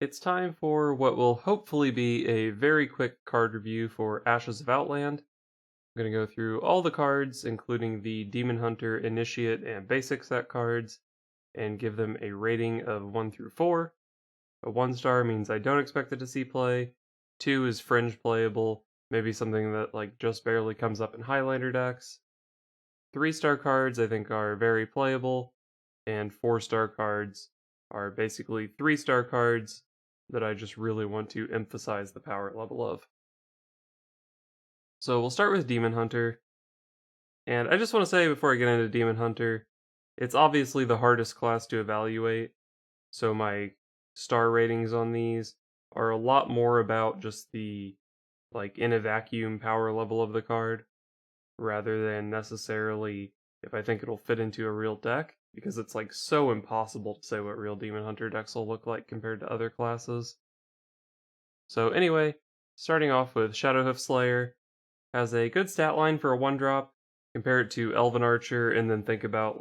It's time for what will hopefully be a very quick card review for Ashes of Outland. I'm going to go through all the cards, including the Demon Hunter, Initiate, and Basic set cards, and give them a rating of 1 through 4. A 1 star means I don't expect it to see play, 2 is fringe playable, maybe something that just barely comes up in Highlander decks. 3-star cards I think are very playable, and 4-star cards are basically 3-star cards that I just really want to emphasize the power level of. So we'll start with Demon Hunter, and I just want to say before I get into Demon Hunter, it's obviously the hardest class to evaluate, so my star ratings on these are a lot more about just the in a vacuum power level of the card rather than necessarily if I think it'll fit into a real deck, because it's so impossible to say what real Demon Hunter decks will look like compared to other classes. So anyway, starting off with Shadowhoof Slayer, has a good stat line for a 1-drop. Compare it to Elven Archer, and then think about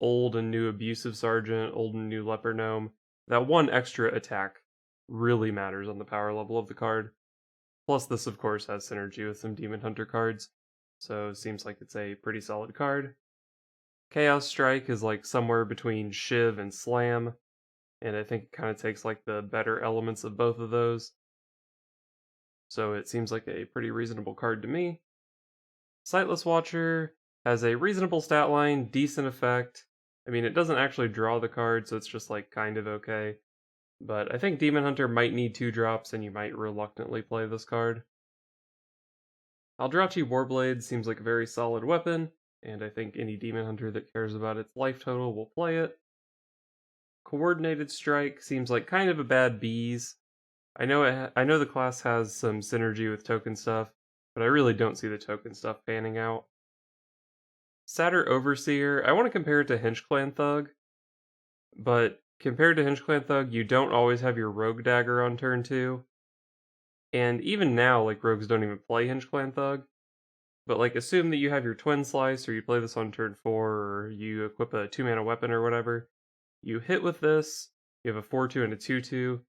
old and new Abusive Sergeant, old and new Leper Gnome. That one extra attack really matters on the power level of the card. Plus this of course has synergy with some Demon Hunter cards, so it seems like it's a pretty solid card. Chaos Strike is somewhere between Shiv and Slam, and I think it kind of takes the better elements of both of those. So it seems like a pretty reasonable card to me. Sightless Watcher has a reasonable stat line, decent effect. I mean, it doesn't actually draw the card, so it's just kind of okay. But I think Demon Hunter might need 2 drops, and you might reluctantly play this card. Eldrazi Warblade seems like a very solid weapon, and I think any Demon Hunter that cares about its life total will play it. Coordinated Strike seems like kind of a bad bees. I know the class has some synergy with token stuff, but I really don't see the token stuff panning out. Satyr Overseer, I want to compare it to Hinchclan Thug, but compared to Hinchclan Thug, you don't always have your Rogue Dagger on turn 2. And even now, rogues don't even play Hinchclan Thug. But assume that you have your Twin Slice, or you play this on turn 4, or you equip a 2-mana weapon or whatever. You hit with this, you have a 4-2 and a 2-2.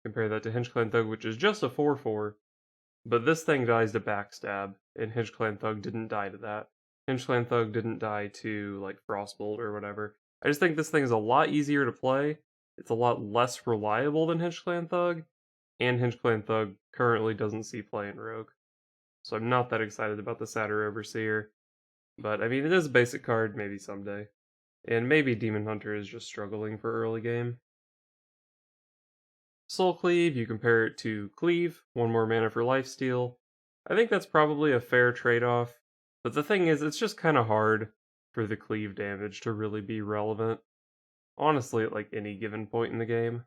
Compare that to Hinchclan Thug, which is just a 4-4. But this thing dies to Backstab, and Hinchclan Thug didn't die to that. Hinchclan Thug didn't die to Frostbolt or whatever. I just think this thing is a lot easier to play. It's a lot less reliable than Hinchclan Thug, and Hinchclan Thug currently doesn't see play in Rogue. So I'm not that excited about the Satyr Overseer. But I mean, it is a basic card, maybe someday. And maybe Demon Hunter is just struggling for early game. Soul Cleave, you compare it to Cleave, 1 more mana for lifesteal. I think that's probably a fair trade-off, but the thing is, it's just kind of hard for the Cleave damage to really be relevant. Honestly, at any given point in the game.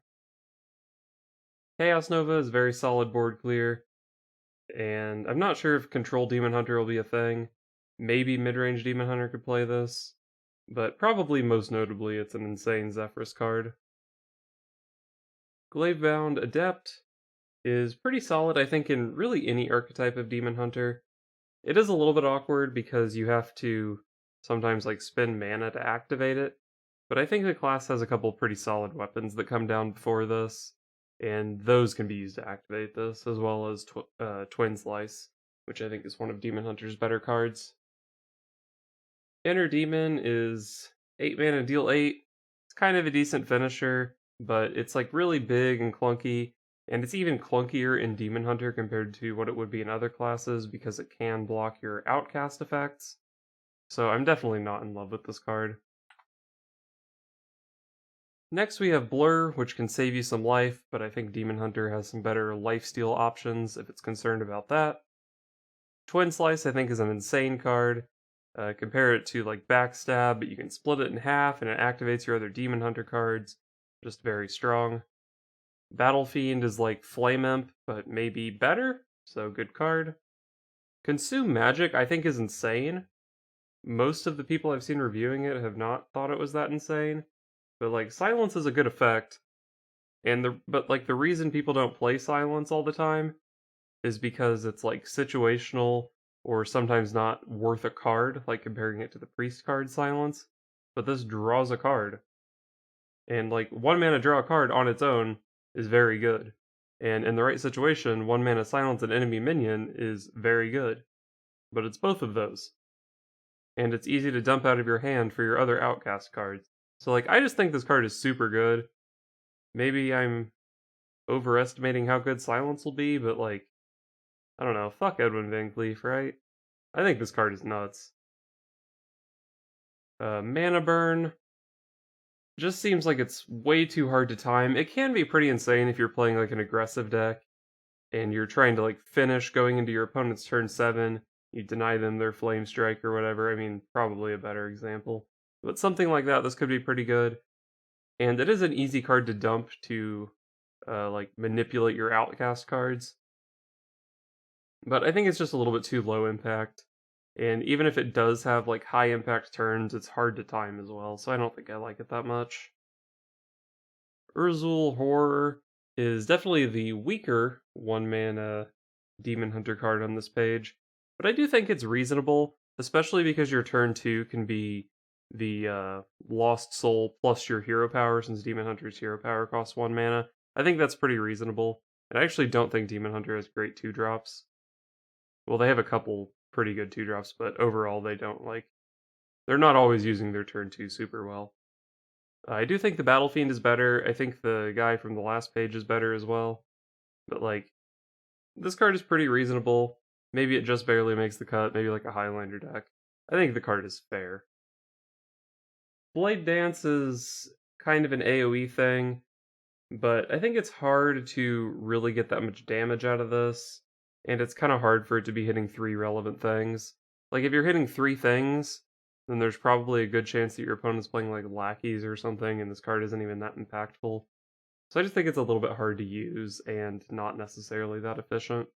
Chaos Nova is very solid board clear, and I'm not sure if Control Demon Hunter will be a thing. Maybe Midrange Demon Hunter could play this, but probably most notably it's an insane Zephyrus card. Glavebound Adept is pretty solid, I think, in really any archetype of Demon Hunter. It is a little bit awkward because you have to sometimes spend mana to activate it, but I think the class has a couple pretty solid weapons that come down before this, and those can be used to activate this, as well as Twin Slice, which I think is one of Demon Hunter's better cards. Inner Demon is 8 mana, deal 8. It's kind of a decent finisher, but it's really big and clunky, and it's even clunkier in Demon Hunter compared to what it would be in other classes because it can block your outcast effects. So I'm definitely not in love with this card. Next we have Blur, which can save you some life, but I think Demon Hunter has some better lifesteal options if it's concerned about that. Twin Slice I think is an insane card. Compare it to Backstab, but you can split it in half and it activates your other Demon Hunter cards. Just very strong. Battle Fiend is Flame Imp, but maybe better, so good card. Consume Magic I think is insane. Most of the people I've seen reviewing it have not thought it was that insane. But Silence is a good effect. And the reason people don't play Silence all the time is because it's situational or sometimes not worth a card, comparing it to the Priest card Silence. But this draws a card. And 1 mana draw a card on its own is very good. And in the right situation, 1 mana silence an enemy minion is very good. But it's both of those. And it's easy to dump out of your hand for your other outcast cards. So like I just think this card is super good. Maybe I'm overestimating how good silence will be, but like I don't know, fuck Edwin Van Cleef, right? I think this card is nuts. Mana burn just seems like it's way too hard to time. It can be pretty insane if you're playing like an aggressive deck and you're trying to like finish going into your opponent's turn 7, you deny them their flame strike or whatever. I mean, probably a better example. But something like that, this could be pretty good. And it is an easy card to dump to like manipulate your outcast cards. But I think it's just a little bit too low impact. And even if it does have like high impact turns, it's hard to time as well, so I don't think I like it that much. Urzul Horror is definitely the weaker 1 mana Demon Hunter card on this page, but I do think it's reasonable, especially because your turn 2 can be the Lost Soul plus your hero power, since Demon Hunter's hero power costs 1 mana. I think that's pretty reasonable, and I actually don't think Demon Hunter has great 2-drops. Well, they have a couple pretty good 2-drops, but overall they don't they're not always using their turn 2 super well. I do think the Battle Fiend is better. I think the guy from the last page is better as well. But like this card is pretty reasonable. Maybe it just barely makes the cut, maybe like a Highlander deck. I think the card is fair. Blade Dance is kind of an AoE thing, but I think it's hard to really get that much damage out of this, and it's kind of hard for it to be hitting 3 relevant things. Like if you're hitting 3 things, then there's probably a good chance that your opponent's playing like lackeys or something, and this card isn't even that impactful. So I just think it's a little bit hard to use and not necessarily that efficient.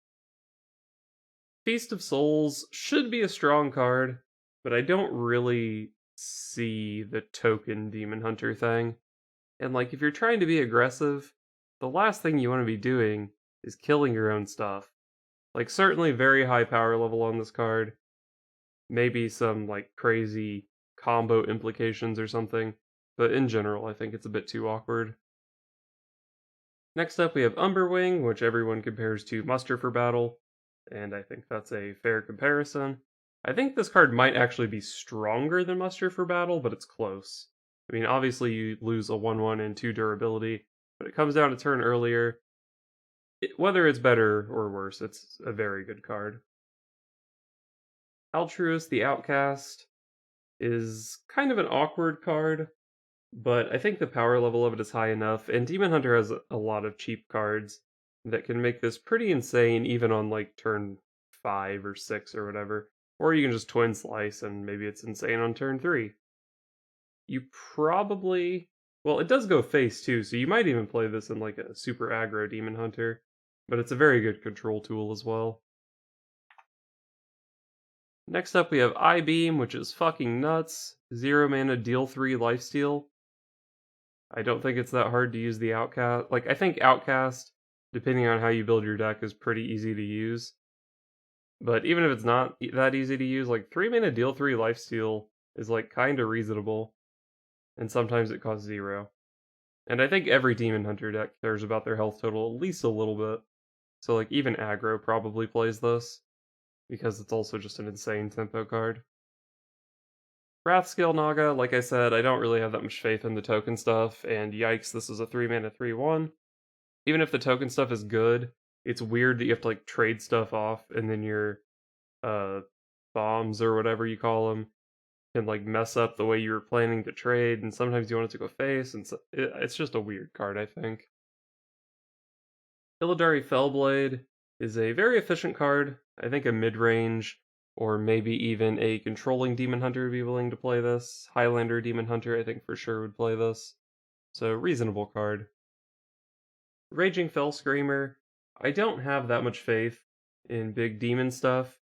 Feast of Souls should be a strong card, but I don't really see the token Demon Hunter thing. And like if you're trying to be aggressive, the last thing you want to be doing is killing your own stuff. Like certainly very high power level on this card. Maybe some like crazy combo implications or something, but in general I think it's a bit too awkward. Next up we have Umberwing, which everyone compares to Muster for Battle, and I think that's a fair comparison. I think this card might actually be stronger than Muster for Battle, but it's close. I mean, obviously you lose a 1/1 and 2 durability, but it comes down to turn earlier. Whether it's better or worse, it's a very good card. Altruist the Outcast is kind of an awkward card, but I think the power level of it is high enough, and Demon Hunter has a lot of cheap cards that can make this pretty insane even on like turn 5 or 6 or whatever. Or you can just Twin Slice and maybe it's insane on turn 3. You probably... Well, it does go face too, so you might even play this in like a super aggro Demon Hunter, but it's a very good control tool as well. Next up we have I-Beam, which is fucking nuts. 0 mana, deal 3 lifesteal. I don't think it's that hard to use the Outcast. Like, I think Outcast, depending on how you build your deck, is pretty easy to use. But even if it's not that easy to use, like 3 mana deal 3 lifesteal is like kinda reasonable. And sometimes it costs 0. And I think every Demon Hunter deck cares about their health total at least a little bit. So like even aggro probably plays this, because it's also just an insane tempo card. Wrathscale Naga, like I said, I don't really have that much faith in the token stuff, and yikes, this is a 3 mana 3/1. Even if the token stuff is good, it's weird that you have to like trade stuff off, and then your uh bombs or whatever you call them can like mess up the way you were planning to trade, and sometimes you want it to go face, and so, it's just a weird card, I think. Illidari Fellblade is a very efficient card. I think a mid-range or maybe even a controlling Demon Hunter would be willing to play this. Highlander Demon Hunter, I think for sure would play this. So, reasonable card. Raging Fell Screamer, I don't have that much faith in big demon stuff,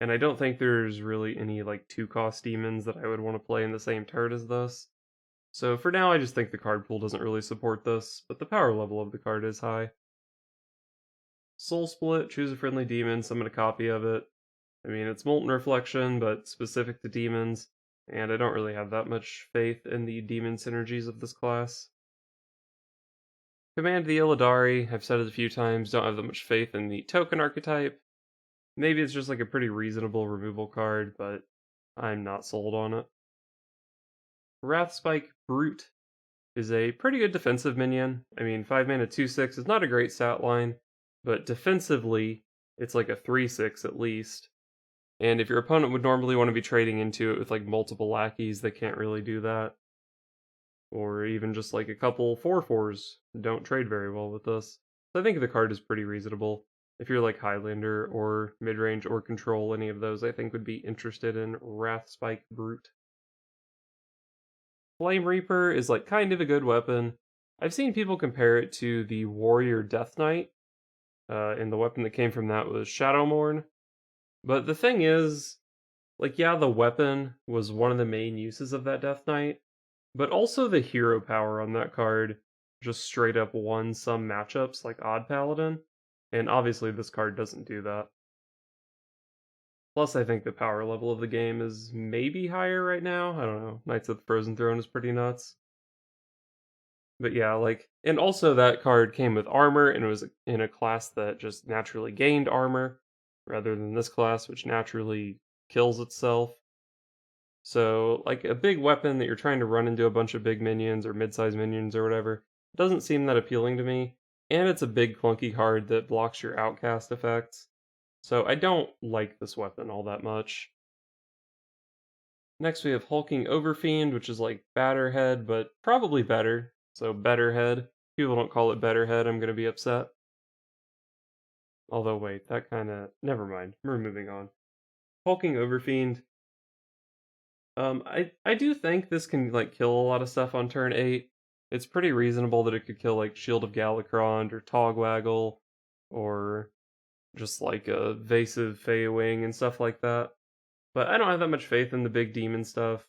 and I don't think there's really any like 2-cost demons that I would want to play in the same turn as this. So for now I just think the card pool doesn't really support this, but the power level of the card is high. Soul Split, choose a friendly demon, summon a copy of it. I mean, it's Molten Reflection, but specific to demons, and I don't really have that much faith in the demon synergies of this class. Command the Illidari, I've said it a few times, don't have that much faith in the token archetype. Maybe it's just like a pretty reasonable removal card, but I'm not sold on it. Wrathspike Brute is a pretty good defensive minion. I mean, 5 mana 2/6 is not a great stat line, but defensively, it's like a 3/6 at least. And if your opponent would normally want to be trading into it with like multiple lackeys, they can't really do that. Or even just like a couple 4/4s don't trade very well with this. So I think the card is pretty reasonable. If you're like Highlander or midrange or control, any of those I think would be interested in Wrathspike Brute. Flame Reaper is like kind of a good weapon. I've seen people compare it to the Warrior Death Knight, and the weapon that came from that was Shadowmourne. But the thing is, like, yeah, the weapon was one of the main uses of that Death Knight, but also the hero power on that card just straight up won some matchups like Odd Paladin, and obviously this card doesn't do that. Plus, I think the power level of the game is maybe higher right now. I don't know. Knights of the Frozen Throne is pretty nuts. But yeah, like, and also that card came with armor, and it was in a class that just naturally gained armor, rather than this class, which naturally kills itself. So, like, a big weapon that you're trying to run into a bunch of big minions or mid-sized minions or whatever doesn't seem that appealing to me. And it's a big clunky card that blocks your outcast effects. So I don't like this weapon all that much. Next we have Hulking Overfiend, which is like Batterhead, but probably better. So Betterhead. People don't call it Betterhead, I'm gonna be upset. Although wait, that kinda never mind. We're moving on. Hulking Overfiend. I do think this can like kill a lot of stuff on turn 8. It's pretty reasonable that it could kill like Shield of Galakrond or Togwaggle or just like a Vasive Feywing and stuff like that. But I don't have that much faith in the big demon stuff,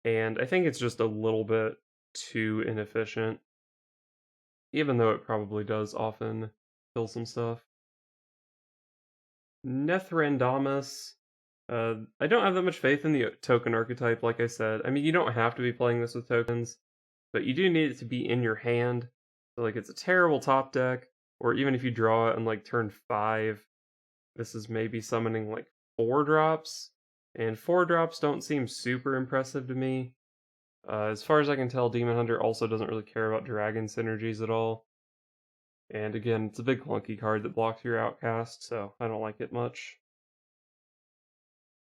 and I think it's just a little bit too inefficient, even though it probably does often kill some stuff. Nethrandamus. I don't have that much faith in the token archetype, like I said. I mean, you don't have to be playing this with tokens, but you do need it to be in your hand. So, like, it's a terrible top deck, or even if you draw it on, like, turn 5, this is maybe summoning, like, 4 drops, and 4 drops don't seem super impressive to me. As far as I can tell, Demon Hunter also doesn't really care about dragon synergies at all. And again, it's a big clunky card that blocks your outcast, so I don't like it much.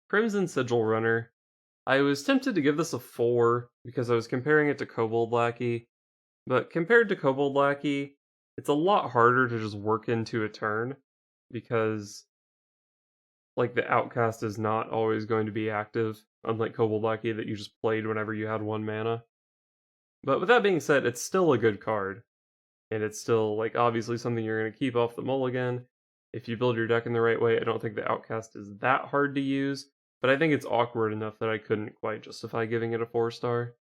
Crimson Sigil Runner. I was tempted to give this a 4 because I was comparing it to Kobold Lackey, but compared to Kobold Lackey, it's a lot harder to just work into a turn because like the outcast is not always going to be active, unlike Kobold Lackey that you just played whenever you had 1 mana. But with that being said, it's still a good card, and it's still like obviously something you're going to keep off the mulligan. If you build your deck in the right way, I don't think the outcast is that hard to use, but I think it's awkward enough that I couldn't quite justify giving it a 4-star.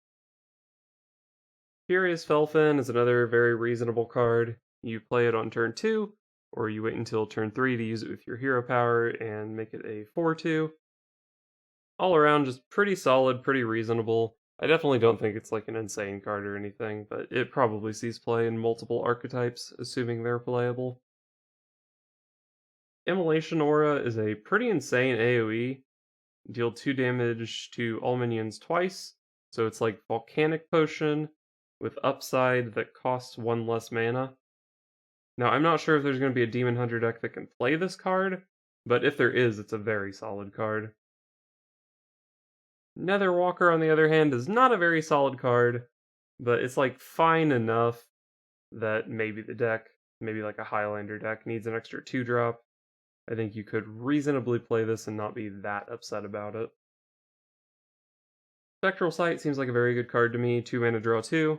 Furious Felfin is another very reasonable card. You play it on turn 2, or you wait until turn 3 to use it with your hero power and make it a 4/2. All around, just pretty solid, pretty reasonable. I definitely don't think it's like an insane card or anything, but it probably sees play in multiple archetypes, assuming they're playable. Immolation Aura is a pretty insane AoE. Deal 2 damage to all minions twice, so it's like Volcanic Potion with upside that costs 1 less mana. Now, I'm not sure if there's going to be a Demon Hunter deck that can play this card, but if there is, it's a very solid card. Netherwalker, on the other hand, is not a very solid card, but it's like fine enough that maybe the deck, maybe like a Highlander deck, needs an extra 2-drop. I think you could reasonably play this and not be that upset about it. Spectral Sight seems like a very good card to me. 2 mana, draw 2.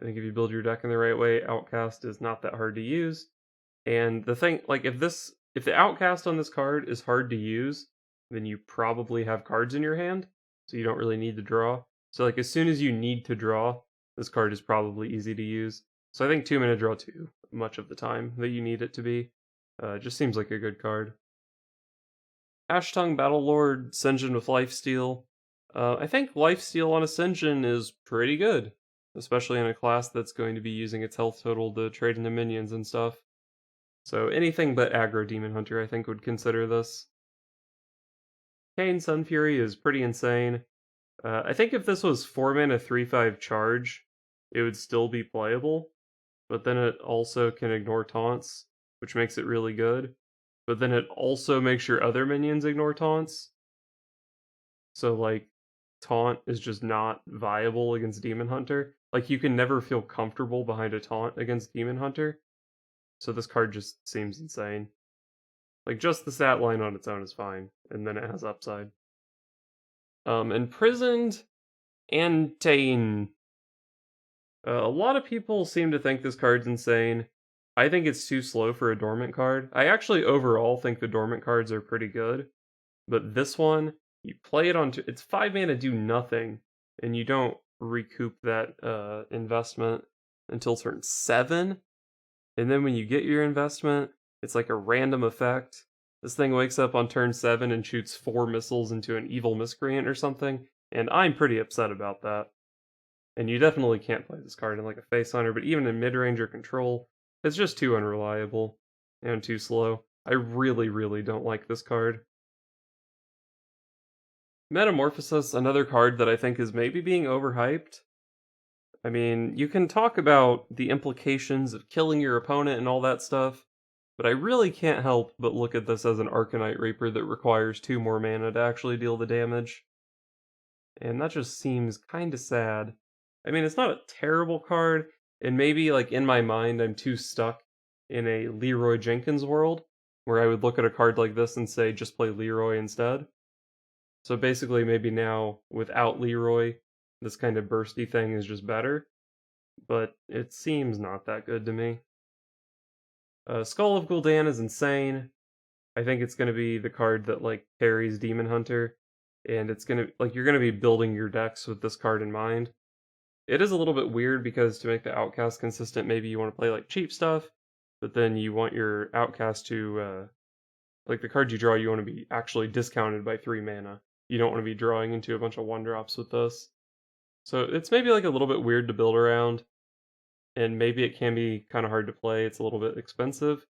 I think if you build your deck in the right way, Outcast is not that hard to use. And the thing, like, if the Outcast on this card is hard to use, then you probably have cards in your hand, so you don't really need to draw. So, like, as soon as you need to draw, this card is probably easy to use. So I think 2 mana, draw 2, much of the time that you need it to be. It just seems like a good card. Ashtongue Battlelord, Sinjin with Lifesteal. I think Lifesteal on Ascension is pretty good. especially in a class that's going to be using its health total to trade into minions and stuff. So anything but aggro Demon Hunter, I think, would consider this. Kayn Sun Fury is pretty insane. I think if this was 4 mana 3/5 charge, it would still be playable, but then it also can ignore taunts, which makes it really good. But then it also makes your other minions ignore taunts. So, like, taunt is just not viable against Demon Hunter. Like, you can never feel comfortable behind a taunt against Demon Hunter. So this card just seems insane. Like, just the stat line on its own is fine, and then it has upside. Imprisoned Antain. A lot of people seem to think this card's insane. I think it's too slow for a dormant card. I actually overall think the dormant cards are pretty good, but this one, you play it on. It's 5 mana, do nothing, and you don't recoup that investment until turn 7. And then when you get your investment, it's like a random effect. This thing wakes up on turn 7 and shoots 4 missiles into an evil miscreant or something, and I'm pretty upset about that. And you definitely can't play this card in like a face hunter, but even in mid-range or control, it's just too unreliable and too slow. I really, really don't like this card. Metamorphosis, another card that I think is maybe being overhyped. I mean, you can talk about the implications of killing your opponent and all that stuff, but I really can't help but look at this as an Arcanite Reaper that requires 2 more mana to actually deal the damage. And that just seems kinda sad. I mean, it's not a terrible card, and maybe, like, in my mind, I'm too stuck in a Leroy Jenkins world, where I would look at a card like this and say, just play Leroy instead. So basically, maybe now, without Leroy, this kind of bursty thing is just better, but it seems not that good to me. Skull of Gul'dan is insane. I think it's gonna be the card that, like, carries Demon Hunter, and it's gonna, like, you're gonna be building your decks with this card in mind. It is a little bit weird because to make the Outcast consistent, maybe you want to play, like, cheap stuff, but then you want your Outcast to, like, the cards you draw, you want to be actually discounted by 3 mana. You don't want to be drawing into a bunch of 1-drops with this. So it's maybe, like, a little bit weird to build around, and maybe it can be kind of hard to play. It's a little bit expensive,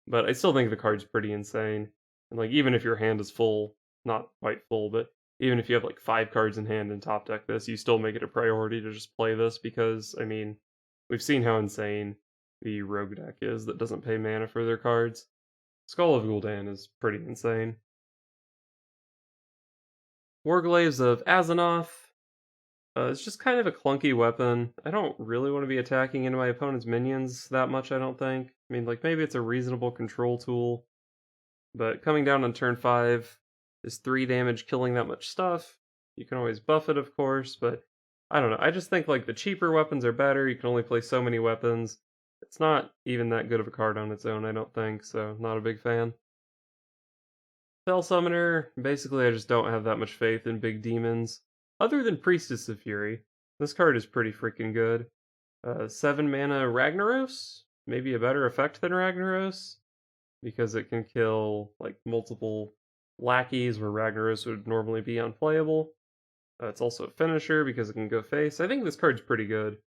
but I still think the card's pretty insane. And, like, even if your hand is full, not quite full, but even if you have like 5 cards in hand and top deck this, you still make it a priority to just play this because, I mean, we've seen how insane the rogue deck is that doesn't pay mana for their cards. Skull of Gul'dan is pretty insane. Warglaves of Azzinoth. It's just kind of a clunky weapon. I don't really want to be attacking into my opponent's minions that much, I don't think. I mean, like, maybe it's a reasonable control tool, but coming down on turn 5 is 3 damage killing that much stuff. You can always buff it, of course, but I don't know. I just think, like, the cheaper weapons are better. You can only play so many weapons. It's not even that good of a card on its own, I don't think, so not a big fan. Spell Summoner, basically I just don't have that much faith in big demons. Other than Priestess of Fury, this card is pretty freaking good. 7 mana Ragnaros? Maybe a better effect than Ragnaros, because it can kill, like, multiple lackeys where Ragnaros would normally be unplayable. It's also a finisher because it can go face. I think this card's pretty good.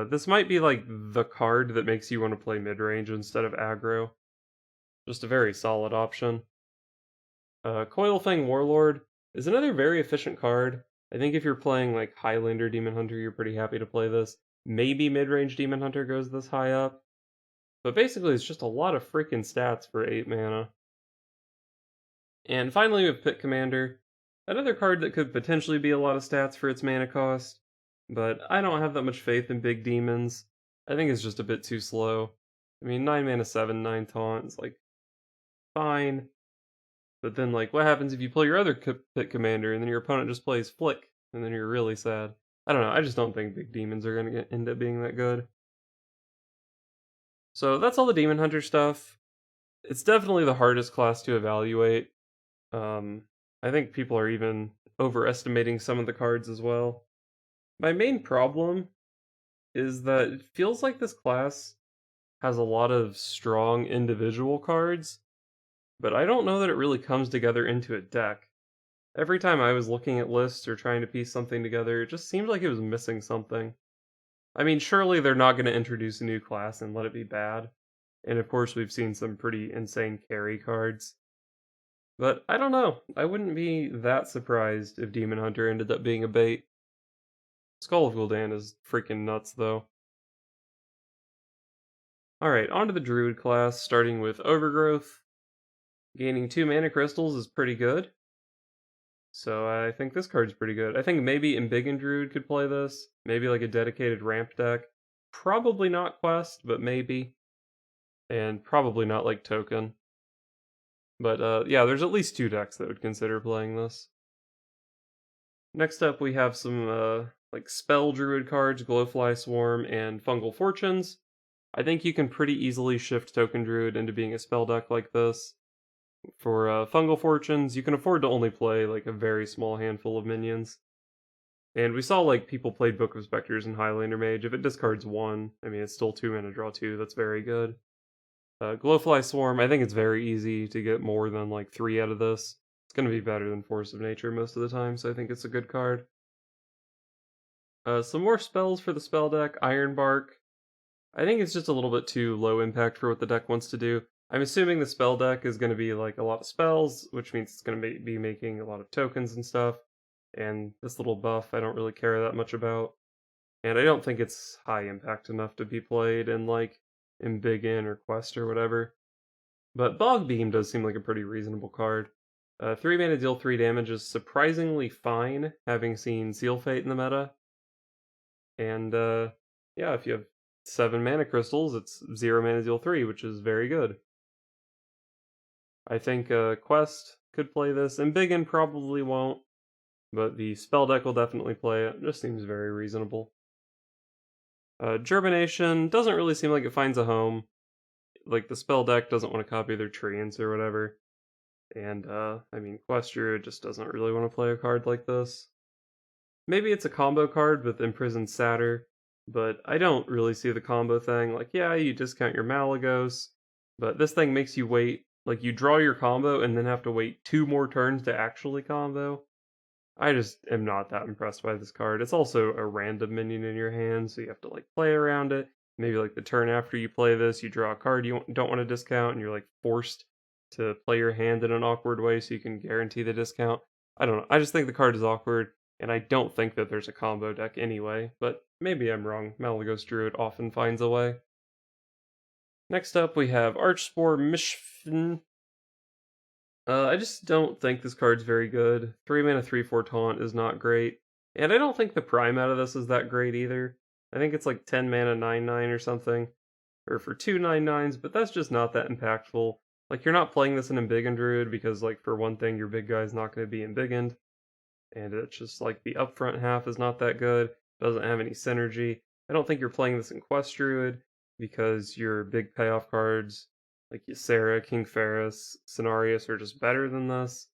This might be, like, the card that makes you want to play mid-range instead of aggro. Just a very solid option. Coilfang Warlord is another very efficient card. I think if you're playing, like, Highlander Demon Hunter, you're pretty happy to play this. Maybe mid-range Demon Hunter goes this high up. But basically, it's just a lot of freaking stats for 8 mana. And finally, we have Pit Commander, another card that could potentially be a lot of stats for its mana cost, but I don't have that much faith in big demons. I think it's just a bit too slow. I mean, 9 mana 7, 9 taunts, like, fine. But then, like, what happens if you play your other Pit Commander and then your opponent just plays Flick, and then you're really sad? I don't know, I just don't think big demons are going to end up being that good. So that's all the Demon Hunter stuff. It's definitely the hardest class to evaluate. I think people are even overestimating some of the cards as well. My main problem is that it feels like this class has a lot of strong individual cards, but I don't know that it really comes together into a deck. Every time I was looking at lists or trying to piece something together, it just seemed like it was missing something. I mean, surely they're not going to introduce a new class and let it be bad. And of course, we've seen some pretty insane carry cards. But I don't know. I wouldn't be that surprised if Demon Hunter ended up being a bait. Skull of Gul'dan is freaking nuts, though. Alright, on to the Druid class, starting with Overgrowth. Gaining 2 mana crystals is pretty good. So I think this card's pretty good. I think maybe Embiggen Druid could play this. Maybe like a dedicated ramp deck. Probably not Quest, but maybe. And probably not like Token. But yeah, there's at least 2 decks that would consider playing this. Next up, we have some like Spell Druid cards, Glowfly Swarm, and Fungal Fortunes. I think you can pretty easily shift Token Druid into being a spell deck like this. For Fungal Fortunes, you can afford to only play like a very small handful of minions. And we saw like people played Book of Specters and Highlander Mage. If it discards 1, I mean it's still 2 mana draw 2, that's very good. Glowfly Swarm, I think it's very easy to get more than like 3 out of this. It's going to be better than Force of Nature most of the time, so I think it's a good card. Some more spells for the spell deck. Ironbark. I think it's just a little bit too low impact for what the deck wants to do. I'm assuming the spell deck is going to be like a lot of spells, which means it's going to be making a lot of tokens and stuff. And this little buff I don't really care that much about. And I don't think it's high impact enough to be played in like Embiggen or Quest or whatever. But Bog Beam does seem like a pretty reasonable card. 3 mana deal 3 damage is surprisingly fine, having seen Seal Fate in the meta. And yeah, if you have 7 mana crystals, it's 0 mana deal 3, which is very good. I think Quest could play this, and Embiggen probably won't, but the spell deck will definitely play it. It just seems very reasonable. Germination doesn't really seem like it finds a home. Like, the spell deck doesn't want to copy their treants or whatever. And, I mean, Quest Druid just doesn't really want to play a card like this. Maybe it's a combo card with Imprisoned Satyr, but I don't really see the combo thing. Like, yeah, you discount your Malagos, but this thing makes you wait. Like, you draw your combo and then have to wait 2 more turns to actually combo. I just am not that impressed by this card. It's also a random minion in your hand, so you have to, like, play around it. Maybe, like, the turn after you play this, you draw a card you don't want to discount, and you're, like, forced to play your hand in an awkward way so you can guarantee the discount. I don't know. I just think the card is awkward, and I don't think that there's a combo deck anyway, but maybe I'm wrong. Malagos Druid often finds a way. Next up, we have Archspore Mishfin. I just don't think this card's very good. 3 mana 3/4 taunt is not great. And I don't think the prime out of this is that great either. I think it's like 10 mana 9/9 or something. Or for 2 9/9s, but that's just not that impactful. Like, you're not playing this in Embiggen Druid because, like, for one thing, your big guy's not going to be Embiggened. And it's just like the upfront half is not that good. Doesn't have any synergy. I don't think you're playing this in Quest Druid because your big payoff cards like Ysera, King Ferris, Cenarius are just better than this.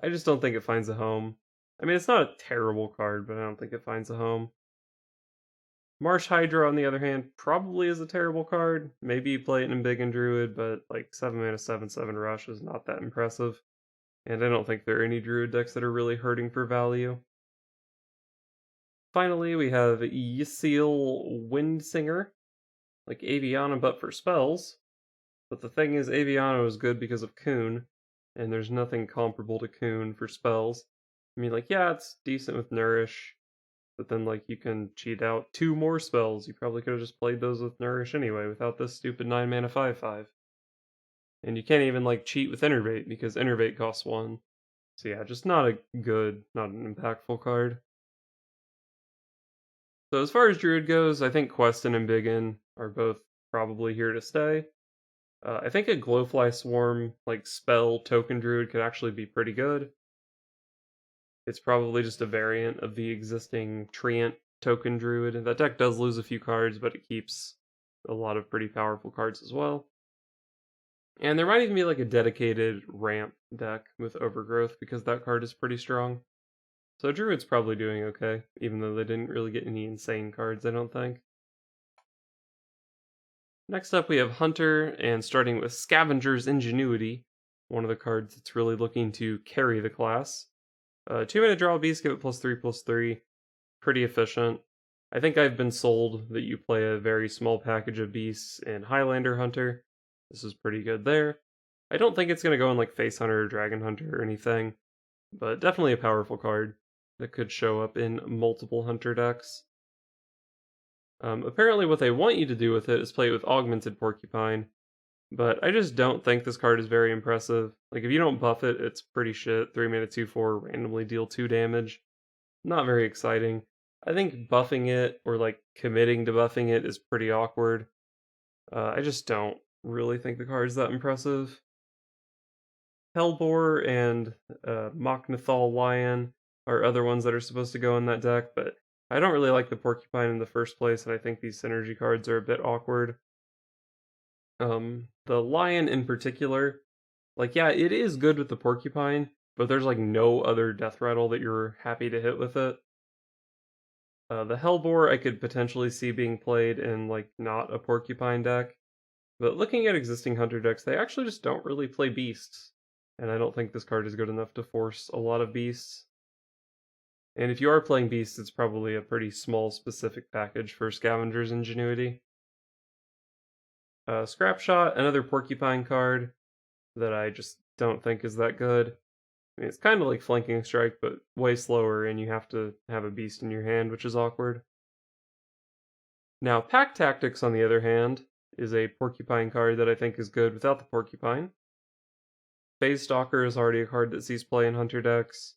I just don't think it finds a home. I mean, it's not a terrible card, but I don't think it finds a home. Marsh Hydra, on the other hand, probably is a terrible card. Maybe you play it in Embiggen Druid, but like 7 mana 7/7 Rush is not that impressive. And I don't think there are any Druid decks that are really hurting for value. Finally, we have Ysil Windsinger, like Aviana but for spells. But the thing is, Aviano is good because of Coon, and there's nothing comparable to Coon for spells. I mean, like, yeah, it's decent with Nourish, but then, like, you can cheat out 2 more spells. You probably could have just played those with Nourish anyway, without this stupid 9 mana 5/5. And you can't even, like, cheat with Innervate, because Innervate costs 1. So yeah, just not a good, not an impactful card. So as far as Druid goes, I think Quest and Embiggen are both probably here to stay. I think a Glowfly Swarm, like spell token druid, could actually be pretty good. It's probably just a variant of the existing Treant token druid. That deck does lose a few cards, but it keeps a lot of pretty powerful cards as well. And there might even be like a dedicated ramp deck with Overgrowth because that card is pretty strong. So Druid's probably doing okay, even though they didn't really get any insane cards, I don't think. Next up, we have Hunter, and starting with Scavenger's Ingenuity, one of the cards that's really looking to carry the class. 2 mana draw a beast, give it +3/+3. Pretty efficient. I think I've been sold that you play a very small package of beasts in Highlander Hunter. This is pretty good there. I don't think it's going to go in like Face Hunter or Dragon Hunter or anything, but definitely a powerful card that could show up in multiple Hunter decks. Apparently what they want you to do with it is play it with Augmented Porcupine, but I just don't think this card is very impressive. Like, if you don't buff it, it's pretty shit. 3 mana 2/4, randomly deal 2 damage. Not very exciting. I think buffing it, or like committing to buffing it, is pretty awkward. I just don't really think the card's that impressive. Hellbore and Machnathal Lion are other ones that are supposed to go in that deck, but I don't really like the Porcupine in the first place, and I think these synergy cards are a bit awkward. The Lion in particular, like, yeah, it is good with the Porcupine, but there's like no other death rattle that you're happy to hit with it. The Hellbore I could potentially see being played in like not a Porcupine deck, but looking at existing Hunter decks, they actually just don't really play Beasts, and I don't think this card is good enough to force a lot of Beasts. And if you are playing Beasts, it's probably a pretty small specific package for Scavenger's Ingenuity. Scrap Shot, another Porcupine card that I just don't think is that good. I mean, it's kind of like Flanking Strike, but way slower, and you have to have a Beast in your hand, which is awkward. Now, Pack Tactics, on the other hand, is a Porcupine card that I think is good without the Porcupine. Phase Stalker is already a card that sees play in Hunter decks,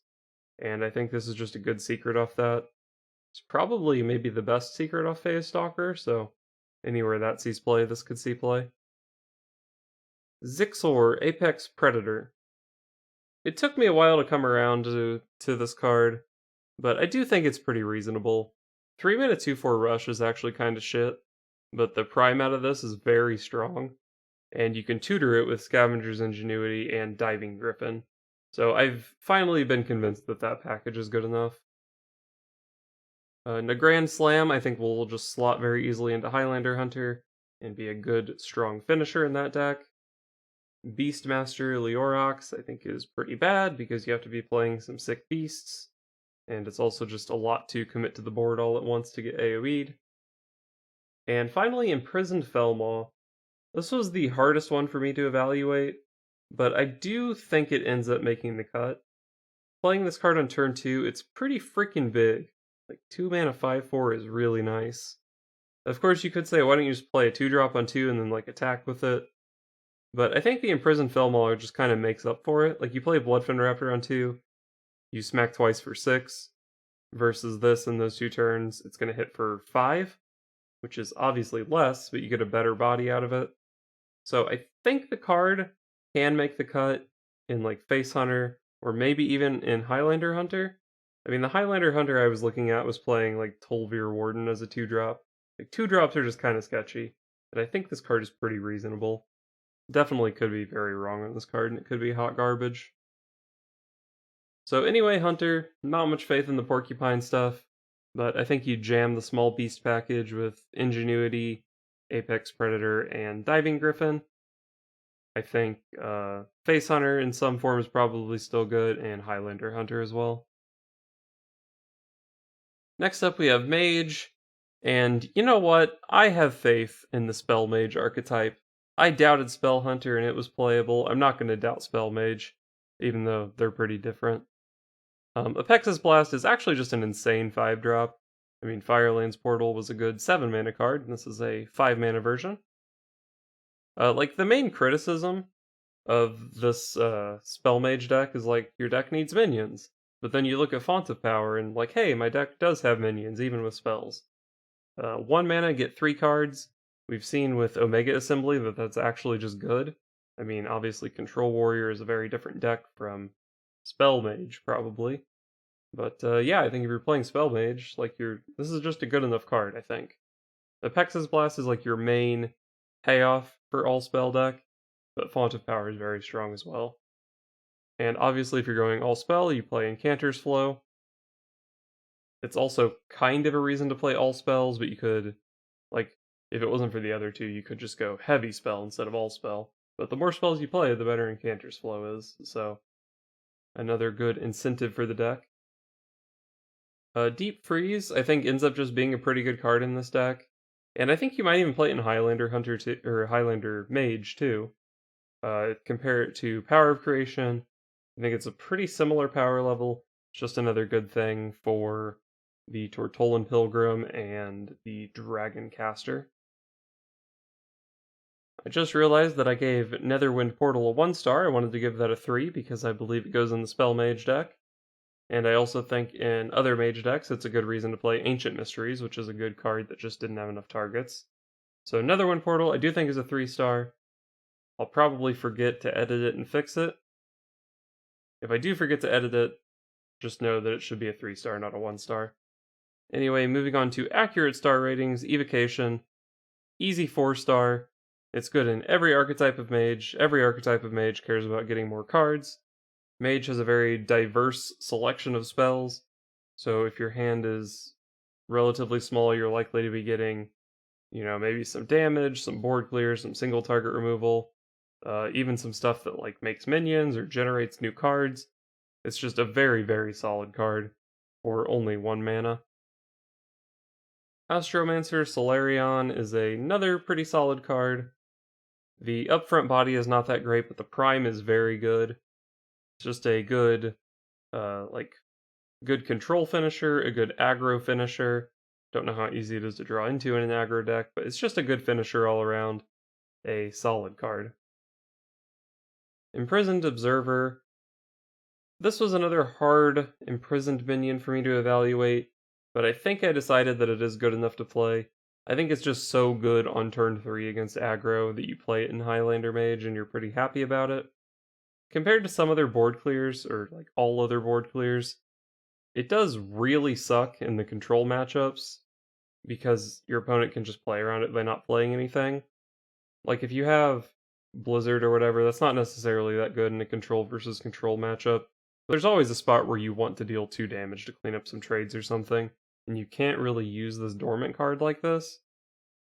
and I think this is just a good secret off that. It's probably maybe the best secret off Phase Stalker, so anywhere that sees play, this could see play. Zixor, Apex Predator. It took me a while to come around to this card, but I do think it's pretty reasonable. 3 mana 2/4 Rush is actually kind of shit, but the prime out of this is very strong, and you can tutor it with Scavenger's Ingenuity and Diving Griffin. So I've finally been convinced that that package is good enough. Nagrand Slam, I think, will just slot very easily into Highlander Hunter and be a good, strong finisher in that deck. Beastmaster Leorox, I think, is pretty bad because you have to be playing some sick beasts, and it's also just a lot to commit to the board all at once to get AoE'd. And finally, Imprisoned Felmaw. This was the hardest one for me to evaluate, but I do think it ends up making the cut. Playing this card on turn 2, it's pretty freaking big. Like, 2 mana 5/4 is really nice. Of course, you could say, why don't you just play a 2-drop on 2 and then, like, attack with it? But I think the Imprisoned Felmauler just kind of makes up for it. Like, you play Bloodfin Raptor on 2, you smack twice for 6, versus this in those 2 turns, it's going to hit for 5, which is obviously less, but you get a better body out of it. So I think the card can make the cut in like Face Hunter, or maybe even in Highlander Hunter. I mean, the Highlander Hunter I was looking at was playing like Tolvir Warden as a 2-drop. Like, 2-drops are just kind of sketchy, but I think this card is pretty reasonable. Definitely could be very wrong on this card, and it could be hot garbage. So anyway, Hunter, not much faith in the Porcupine stuff, but I think you jam the small beast package with Ingenuity, Apex Predator, and Diving Griffin. I think Face Hunter in some form is probably still good, and Highlander Hunter as well. Next up we have Mage, and you know what? I have faith in the Spell Mage archetype. I doubted Spell Hunter and it was playable. I'm not going to doubt Spell Mage, even though they're pretty different. Apex's Blast is actually just an insane 5-drop. I mean, Firelands Portal was a good 7 mana card, and this is a 5 mana version. Like, the main criticism of this Spell Mage deck is like, your deck needs minions. But then you look at Font of Power and like, hey, my deck does have minions, even with spells. 1 mana, get 3 cards. We've seen with Omega Assembly that that's actually just good. I mean, obviously Control Warrior is a very different deck from Spell Mage, probably. But yeah, I think if you're playing Spell Mage, like, this is just a good enough card, I think. Apex's Blast is like your main payoff for all spell deck, but Font of Power is very strong as well. And obviously, if you're going all spell, you play Incanter's Flow. It's also kind of a reason to play all spells, but you could, like, if it wasn't for the other two, you could just go heavy spell instead of all spell. But the more spells you play, the better Incanter's Flow is, so another good incentive for the deck. Deep Freeze, I think, ends up just being a pretty good card in this deck. And I think you might even play it in Highlander Hunter or Highlander Mage too. Compare it to Power of Creation. I think it's a pretty similar power level. It's just another good thing for the Tortolan Pilgrim and the Dragon Caster. I just realized that I gave Netherwind Portal a 1 star. I wanted to give that a 3 because I believe it goes in the Spell Mage deck. And I also think in other Mage decks, it's a good reason to play Ancient Mysteries, which is a good card that just didn't have enough targets. So Netherwind Portal, I do think is a 3 star. I'll probably forget to edit it and fix it. If I do forget to edit it, just know that it should be a 3 star, not a 1 star. Anyway, moving on to accurate star ratings, Evocation, easy 4 star. It's good in every archetype of mage. Every archetype of mage cares about getting more cards. Mage has a very diverse selection of spells, so if your hand is relatively small, you're likely to be getting, maybe some damage, some board clear, some single target removal, even some stuff that like makes minions or generates new cards. It's just a very, very solid card for only 1 mana. Astromancer Solarion is another pretty solid card. The upfront body is not that great, but the prime is very good. It's just a good, good control finisher, a good aggro finisher. Don't know how easy it is to draw into in an aggro deck, but it's just a good finisher all around. A solid card. Imprisoned Observer. This was another hard imprisoned minion for me to evaluate, but I think I decided that it is good enough to play. I think it's just so good on turn 3 against aggro that you play it in Highlander Mage and you're pretty happy about it. Compared to some other board clears, or like all other board clears, it does really suck in the control matchups because your opponent can just play around it by not playing anything. Like if you have Blizzard or whatever, that's not necessarily that good in a control versus control matchup. There's always a spot where you want to deal 2 damage to clean up some trades or something, and you can't really use this dormant card like this,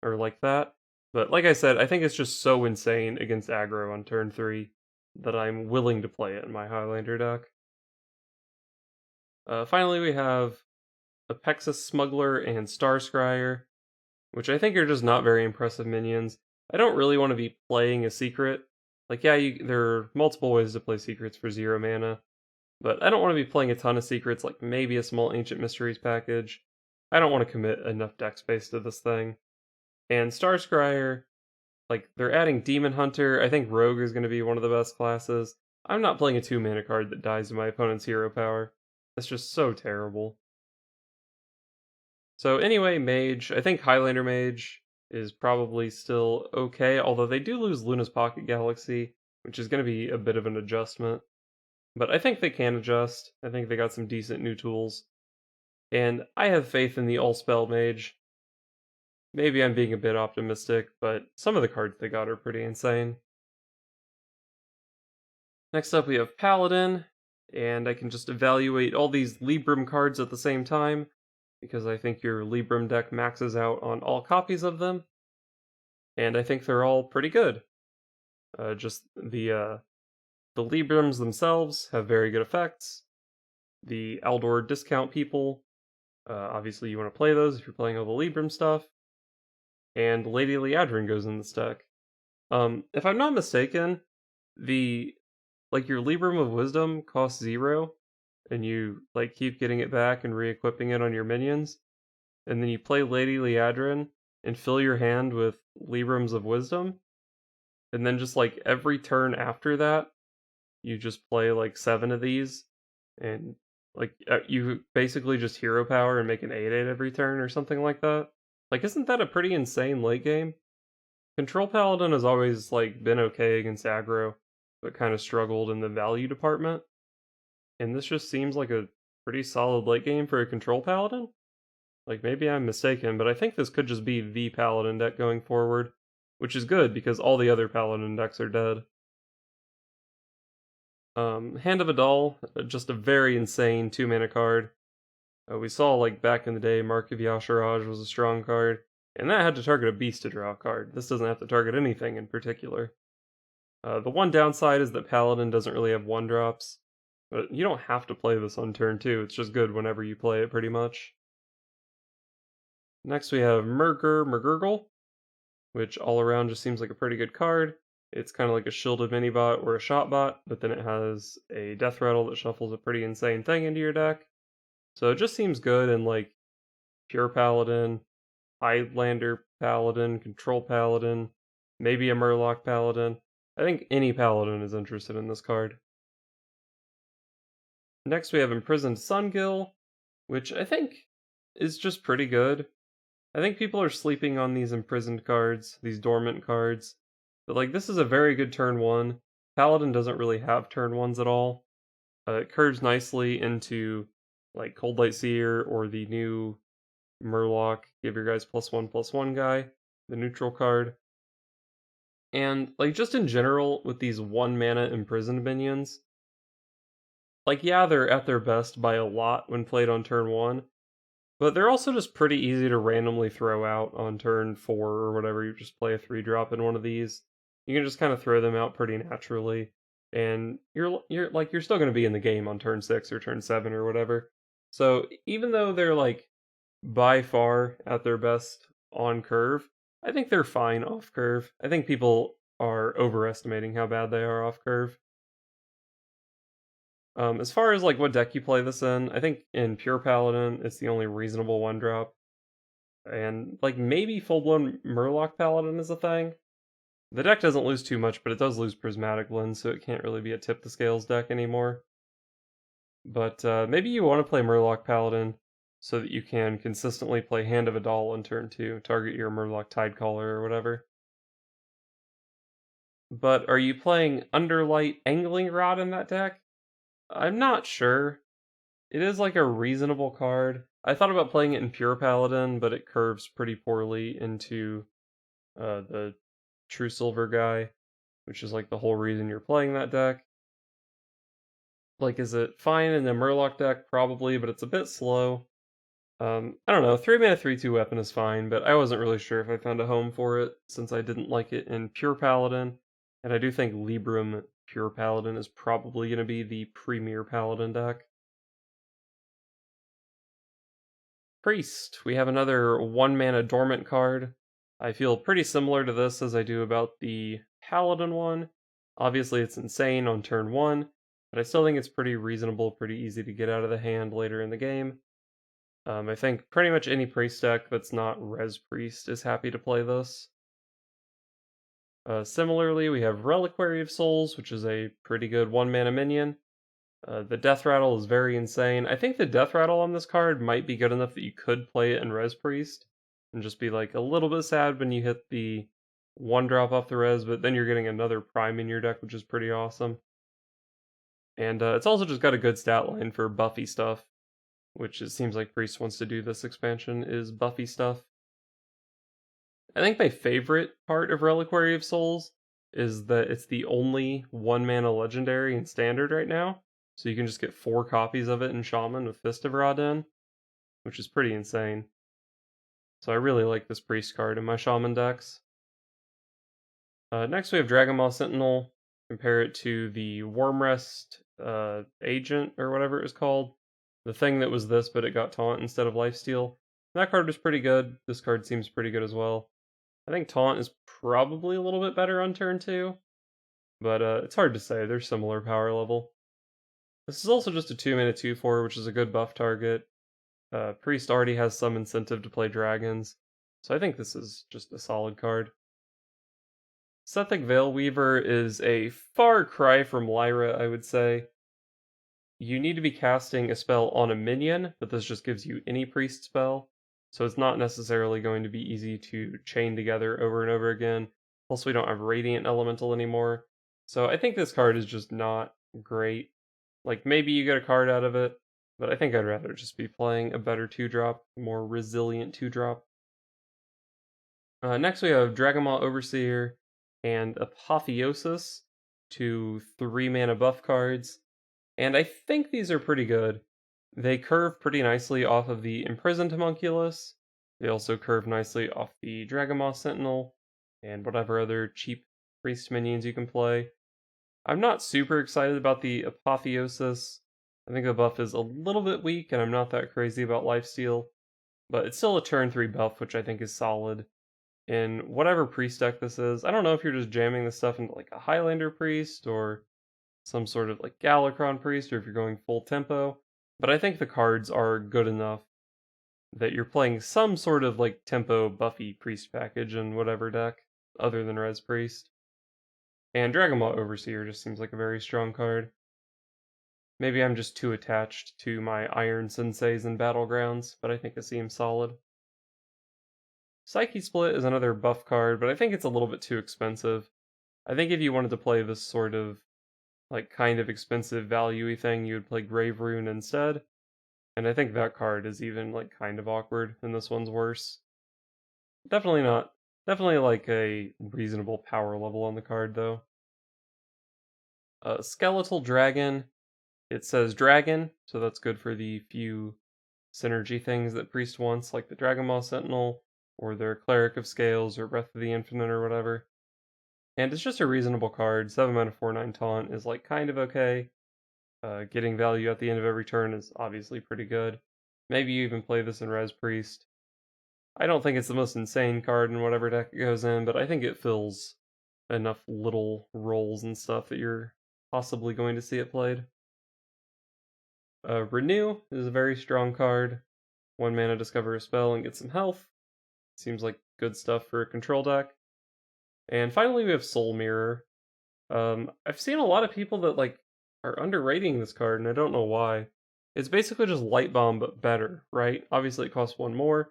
or like that. But like I said, I think it's just so insane against aggro on turn 3 that I'm willing to play it in my Highlander deck. Finally, we have Apexis Smuggler and Star Scryer, which I think are just not very impressive minions. I don't really want to be playing a secret. Like, yeah, there are multiple ways to play secrets for 0 mana, but I don't want to be playing a ton of secrets, like maybe a small Ancient Mysteries package. I don't want to commit enough deck space to this thing. And Star Scryer, like, they're adding Demon Hunter. I think Rogue is going to be one of the best classes. I'm not playing a 2 mana card that dies to my opponent's hero power. That's just so terrible. So anyway, Mage. I think Highlander Mage is probably still okay, although they do lose Luna's Pocket Galaxy, which is going to be a bit of an adjustment. But I think they can adjust. I think they got some decent new tools. And I have faith in the All-Spell Mage. Maybe I'm being a bit optimistic, but some of the cards they got are pretty insane. Next up we have Paladin, and I can just evaluate all these Libram cards at the same time, because I think your Libram deck maxes out on all copies of them, and I think they're all pretty good. Just the Librams themselves have very good effects. The Aldor discount people, obviously you want to play those if you're playing all the Libram stuff. And Lady Liadrin goes in this deck. If I'm not mistaken, your Libram of Wisdom costs 0, and you keep getting it back and re-equipping it on your minions, and then you play Lady Liadrin and fill your hand with Librams of Wisdom, and then just every turn after that, you just play 7 of these, and you basically just hero power and make an 8/8 every turn or something like that. Isn't that a pretty insane late game? Control Paladin has always been okay against aggro, but kind of struggled in the value department. And this just seems like a pretty solid late game for a Control Paladin? Maybe I'm mistaken, but I think this could just be the Paladin deck going forward, which is good because all the other Paladin decks are dead. Hand of Adal, just a very insane 2 mana card. We saw back in the day, Mark of Yasharaj was a strong card, and that had to target a beast to draw a card. This doesn't have to target anything in particular. The one downside is that Paladin doesn't really have 1-drops, But you don't have to play this on turn 2, it's just good whenever you play it pretty much. Next we have Murgurgle, which all around just seems like a pretty good card. It's kind of like a shielded mini bot or a shot bot, but then it has a death rattle that shuffles a pretty insane thing into your deck. So it just seems good in like Pure Paladin, Highlander Paladin, Control Paladin, maybe a Murloc Paladin. I think any Paladin is interested in this card. Next we have Imprisoned Sungill, which I think is just pretty good. I think people are sleeping on these imprisoned cards, these dormant cards. But like this is a very good turn 1. Paladin doesn't really have turn 1s at all. It curves nicely into like Cold Light Seer or the new Murloc, give your guys +1/+1 guy, the neutral card. And like just in general with these 1 mana imprisoned minions, like yeah, they're at their best by a lot when played on turn 1, but they're also just pretty easy to randomly throw out on turn 4 or whatever. You just play a 3-drop in one of these. You can just kind of throw them out pretty naturally, and you're still going to be in the game on turn 6 or turn 7 or whatever. So even though they're like by far at their best on curve, I think they're fine off curve. I think people are overestimating how bad they are off curve. As far as like what deck you play this in, I think in Pure Paladin it's the only reasonable 1-drop. And like maybe full-blown Murloc Paladin is a thing. The deck doesn't lose too much, but it does lose Prismatic Lens, so it can't really be a tip the scales deck anymore. But maybe you want to play Murloc Paladin so that you can consistently play Hand of Adal on turn 2, target your Murloc Tidecaller or whatever. But are you playing Underlight Angling Rod in that deck? I'm not sure. It is like a reasonable card. I thought about playing it in Pure Paladin, but it curves pretty poorly into the True Silver guy, which is like the whole reason you're playing that deck. Like, is it fine in the Murloc deck? Probably, but it's a bit slow. I don't know, 3 mana 3/2 weapon is fine, but I wasn't really sure if I found a home for it since I didn't like it in Pure Paladin, and I do think Libram Pure Paladin is probably going to be the premier Paladin deck. Priest, we have another 1 mana dormant card. I feel pretty similar to this as I do about the Paladin one. Obviously it's insane on turn 1, but I still think it's pretty reasonable, pretty easy to get out of the hand later in the game. I think pretty much any priest deck that's not Res Priest is happy to play this. Similarly, we have Reliquary of Souls, which is a pretty good 1 mana minion. The Death Rattle is very insane. I think the Death Rattle on this card might be good enough that you could play it in Res Priest, and just be like a little bit sad when you hit the 1-drop off the res, but then you're getting another Prime in your deck, which is pretty awesome. And it's also just got a good stat line for buffy stuff, which it seems like Priest wants to do this expansion, is buffy stuff. I think my favorite part of Reliquary of Souls is that it's the only 1 mana legendary in Standard right now, so you can just get 4 copies of it in Shaman with Fist of Ra-Den, which is pretty insane. So I really like this Priest card in my Shaman decks. Next we have Dragonmaw Sentinel. Compare it to the Wormrest Agent, or whatever it was called. The thing that was this, but it got Taunt instead of Lifesteal. That card was pretty good. This card seems pretty good as well. I think Taunt is probably a little bit better on turn 2, but it's hard to say. They're similar power level. This is also just a 2 mana 2/4, which is a good buff target. Priest already has some incentive to play dragons, so I think this is just a solid card. Sethic Veilweaver is a far cry from Lyra, I would say. You need to be casting a spell on a minion, but this just gives you any priest spell, so it's not necessarily going to be easy to chain together over and over again. Plus, we don't have Radiant Elemental anymore, so I think this card is just not great. Like, maybe you get a card out of it, but I think I'd rather just be playing a better 2-drop, more resilient 2-drop. Next we have Dragonmaw Overseer and Apotheosis, 2 3-mana buff cards. And I think these are pretty good. They curve pretty nicely off of the Imprisoned Homunculus. They also curve nicely off the Dragonmaw Sentinel, and whatever other cheap priest minions you can play. I'm not super excited about the Apotheosis. I think the buff is a little bit weak, and I'm not that crazy about lifesteal, but it's still a turn 3 buff, which I think is solid. In whatever priest deck this is, I don't know if you're just jamming this stuff into like a Highlander priest or some sort of like Galakron priest, or if you're going full tempo, but I think the cards are good enough that you're playing some sort of like tempo buffy priest package in whatever deck, other than Res Priest. And Dragonmaw Overseer just seems like a very strong card. Maybe I'm just too attached to my Iron Senseis and Battlegrounds, but I think it seems solid. Psyche Split is another buff card, but I think it's a little bit too expensive. I think if you wanted to play this sort of like kind of expensive value-y thing, you would play Grave Rune instead. And I think that card is even like kind of awkward, and this one's worse. Definitely not. Definitely like a reasonable power level on the card though. Skeletal Dragon. It says dragon, so that's good for the few synergy things that Priest wants, like the Dragonmaw Sentinel, or their Cleric of Scales, or Breath of the Infinite, or whatever. And it's just a reasonable card. 7 mana 4/9 taunt is like kind of okay. Getting value at the end of every turn is obviously pretty good. Maybe you even play this in Res Priest. I don't think it's the most insane card in whatever deck it goes in, but I think it fills enough little roles and stuff that you're possibly going to see it played. Renew is a very strong card. 1 mana, discover a spell and get some health. Seems like good stuff for a control deck. And finally, we have Soul Mirror. I've seen a lot of people that like are underrating this card, and I don't know why. It's basically just Light Bomb, but better, right? Obviously, it costs 1 more,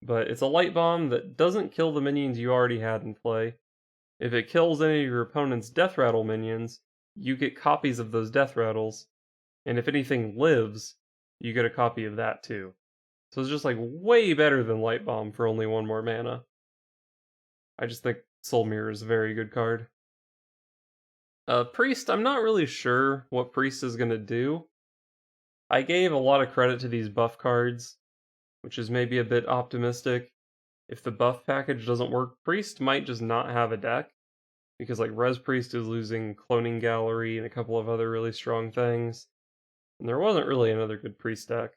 but it's a Light Bomb that doesn't kill the minions you already had in play. If it kills any of your opponent's Death Rattle minions, you get copies of those Death Rattles, and if anything lives, you get a copy of that too. So it's just like way better than Light Bomb for only 1 more mana. I just think Soul Mirror is a very good card. Priest, I'm not really sure what Priest is going to do. I gave a lot of credit to these buff cards, which is maybe a bit optimistic. If the buff package doesn't work, Priest might just not have a deck, because like Res Priest is losing Cloning Gallery and a couple of other really strong things, and there wasn't really another good Priest deck.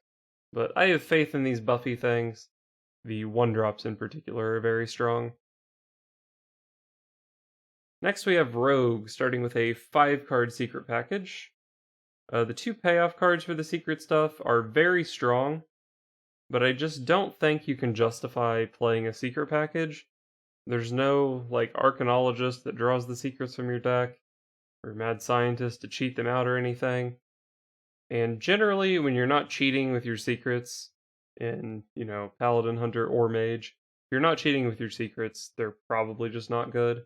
But I have faith in these buffy things. The 1-drops in particular are very strong. Next we have Rogue, starting with a 5-card secret package. The 2 payoff cards for the secret stuff are very strong, but I just don't think you can justify playing a secret package. There's no, like, Arcanologist that draws the secrets from your deck, or Mad Scientist to cheat them out or anything. And generally, when you're not cheating with your secrets in, Paladin, Hunter, or Mage, if you're not cheating with your secrets, they're probably just not good.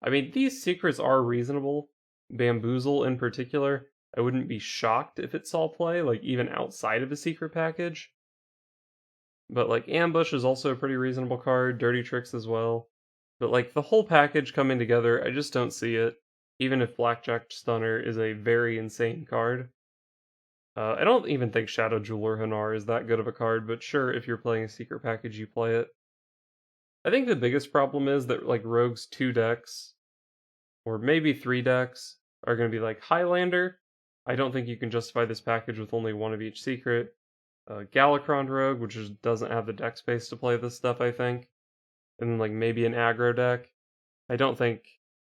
I mean, these secrets are reasonable. Bamboozle in particular, I wouldn't be shocked if it saw play, like even outside of a secret package. But like Ambush is also a pretty reasonable card, Dirty Tricks as well. But like the whole package coming together, I just don't see it. Even if Blackjack Stunner is a very insane card. I don't even think Shadow Jeweler Hanar is that good of a card, but sure, if you're playing a secret package, you play it. I think the biggest problem is that like Rogue's 2 decks, or maybe 3 decks, are going to be like Highlander. I don't think you can justify this package with only 1 of each secret. Galakron Rogue, which just doesn't have the deck space to play this stuff, I think. And then like maybe an aggro deck. I don't think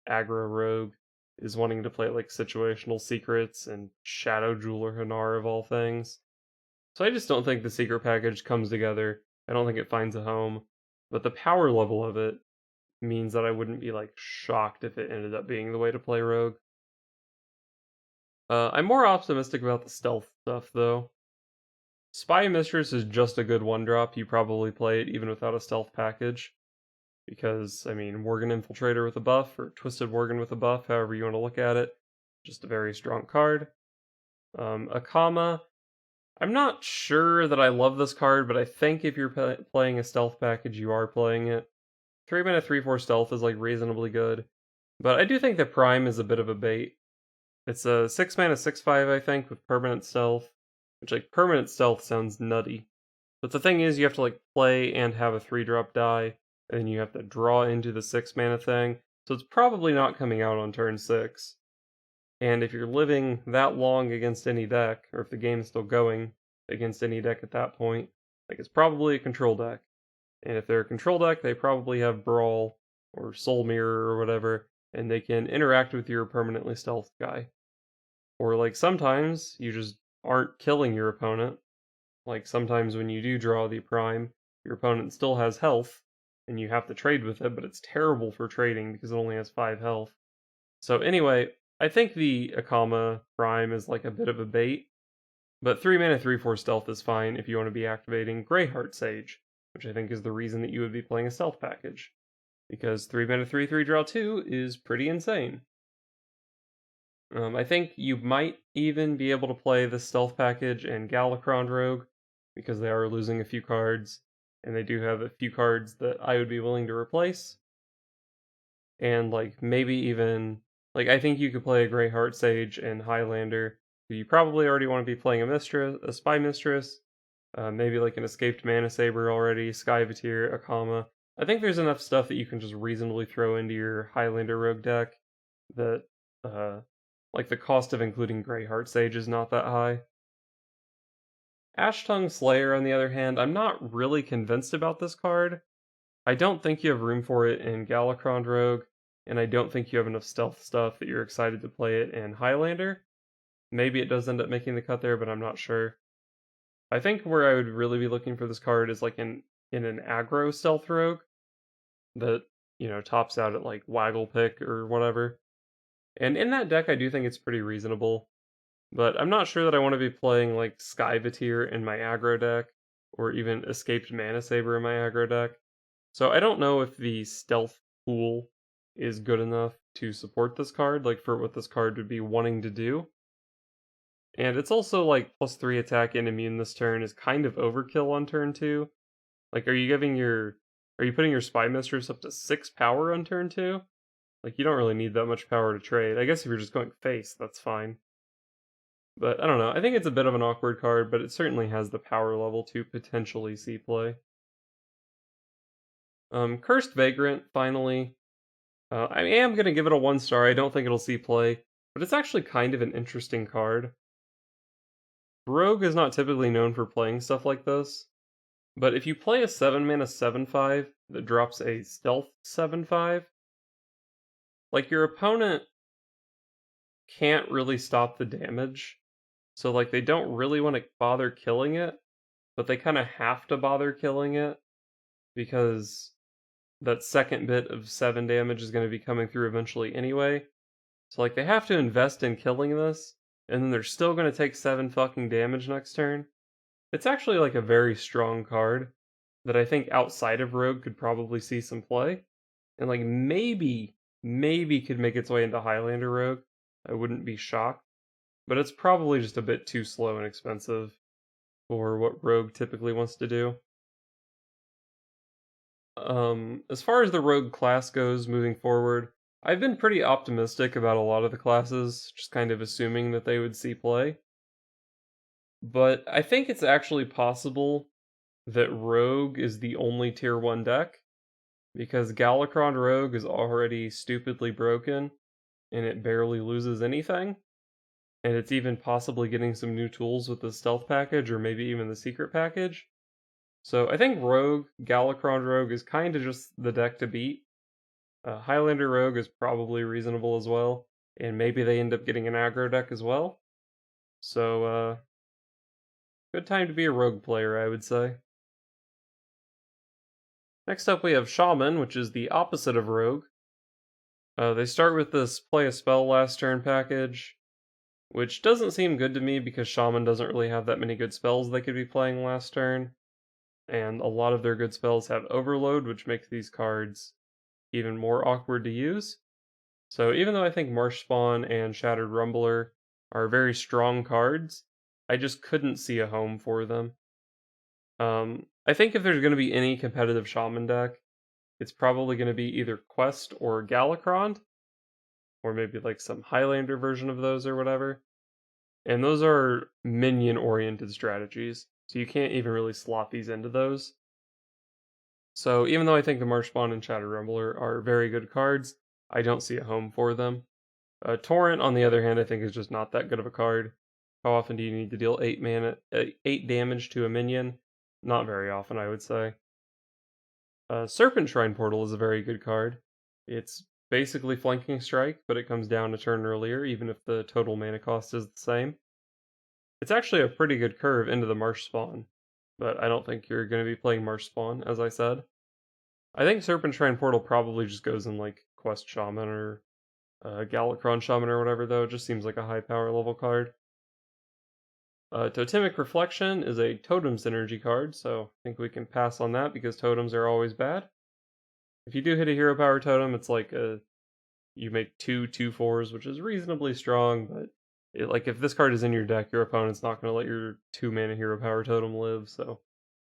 aggro Rogue is wanting to play like situational secrets and Shadow Jeweler Hanar of all things. So I just don't think the secret package comes together. I don't think it finds a home. But the power level of it means that I wouldn't be like shocked if it ended up being the way to play Rogue. I'm more optimistic about the stealth stuff though. Spy Mistress is just a good 1-drop. You probably play it even without a stealth package. Because, I mean, Worgen Infiltrator with a buff, or Twisted Worgen with a buff, however you want to look at it. Just a very strong card. Akama. I'm not sure that I love this card, but I think if you're playing a stealth package, you are playing it. 3 mana 3/4 stealth is like reasonably good. But I do think that Prime is a bit of a bait. It's a 6 mana 6/5, I think, with permanent stealth. Which, like, permanent stealth sounds nutty. But the thing is, you have to, like, play and have a 3-drop die, and then you have to draw into the 6 mana thing. So it's probably not coming out on turn 6. And if you're living that long against any deck, or if the game's still going against any deck at that point, like it's probably a control deck. And if they're a control deck, they probably have Brawl or Soul Mirror or whatever, and they can interact with your permanently stealth guy. Or like sometimes you just aren't killing your opponent. Like sometimes when you do draw the prime, your opponent still has health, and you have to trade with it, but it's terrible for trading because it only has 5 health. So anyway, I think the Akama Prime is like a bit of a bait, but 3 mana 3/4 stealth is fine if you want to be activating Greyheart Sage, which I think is the reason that you would be playing a stealth package. Because 3 mana 3/3 draw 2 is pretty insane. I think you might even be able to play the stealth package and Galakron Rogue, because they are losing a few cards, and they do have a few cards that I would be willing to replace. And like maybe even like I think you could play a Greyheart Sage and Highlander. You probably already want to be playing a mistress, a spy mistress, maybe like an escaped mana saber already, Skyvatir, Akama. I think there's enough stuff that you can just reasonably throw into your Highlander rogue deck that like the cost of including Greyheart Sage is not that high. Ashtongue Slayer, on the other hand, I'm not really convinced about this card. I don't think you have room for it in Galakron Rogue, and I don't think you have enough stealth stuff that you're excited to play it in Highlander. Maybe it does end up making the cut there, but I'm not sure. I think where I would really be looking for this card is like in an aggro stealth rogue that, tops out at like Waggle Pick or whatever. And in that deck I do think it's pretty reasonable. But I'm not sure that I want to be playing like Skyvatir in my aggro deck, or even Escaped Mana Saber in my aggro deck. So I don't know if the stealth pool is good enough to support this card, like for what this card would be wanting to do. And it's also like +3 attack and immune this turn is kind of overkill on turn 2. Like, are you putting your Spy Mistress up to 6 power on turn 2? Like, you don't really need that much power to trade. I guess if you're just going face, that's fine. But I don't know. I think it's a bit of an awkward card, but it certainly has the power level to potentially see play. Cursed Vagrant, finally. I am going to give it a 1 star. I don't think it'll see play, but it's actually kind of an interesting card. Rogue is not typically known for playing stuff like this, but if you play a 7 mana 7/5 that drops a stealth 7/5, like your opponent can't really stop the damage. So like they don't really want to bother killing it, but they kind of have to bother killing it because that second bit of 7 damage is going to be coming through eventually anyway. So like they have to invest in killing this, and then they're still going to take 7 fucking damage next turn. It's actually like a very strong card that I think outside of Rogue could probably see some play. And like maybe could make its way into Highlander Rogue. I wouldn't be shocked. But it's probably just a bit too slow and expensive for what Rogue typically wants to do. As far as the Rogue class goes moving forward, I've been pretty optimistic about a lot of the classes, just kind of assuming that they would see play. But I think it's actually possible that Rogue is the only tier 1 deck, because Galakron Rogue is already stupidly broken, and it barely loses anything. And it's even possibly getting some new tools with the stealth package, or maybe even the secret package. So I think Rogue, Galakron Rogue is kind of just the deck to beat. Highlander Rogue is probably reasonable as well, and maybe they end up getting an aggro deck as well. So, good time to be a Rogue player, I would say. Next up we have Shaman, which is the opposite of Rogue. They start with this play a spell last turn package, which doesn't seem good to me because Shaman doesn't really have that many good spells they could be playing last turn. And a lot of their good spells have overload, which makes these cards even more awkward to use. So even though I think Marshspawn and Shattered Rumbler are very strong cards, I just couldn't see a home for them. I think if there's going to be any competitive Shaman deck, it's probably going to be either Quest or Galakron, or maybe like some Highlander version of those or whatever. And those are minion-oriented strategies, so you can't even really slot these into those. So even though I think the Marshspawn and Shattered Rumbler are very good cards, I don't see a home for them. Torrent, on the other hand, I think is just not that good of a card. How often do you need to deal 8 damage to a minion? Not very often, I would say. Serpent Shrine Portal is a very good card. It's basically Flanking Strike, but it comes down a turn earlier, even if the total mana cost is the same. It's actually a pretty good curve into the Marsh spawn, but I don't think you're going to be playing Marsh spawn, as I said. I think Serpent Shrine Portal probably just goes in like Quest Shaman or Galakrond Shaman or whatever, though. It just seems like a high power level card. Totemic Reflection is a Totem Synergy card, so I think we can pass on that because totems are always bad. If you do hit a hero power totem, it's like you make 2/2/4s, which is reasonably strong, but like if this card is in your deck, your opponent's not going to let your 2 mana hero power totem live, so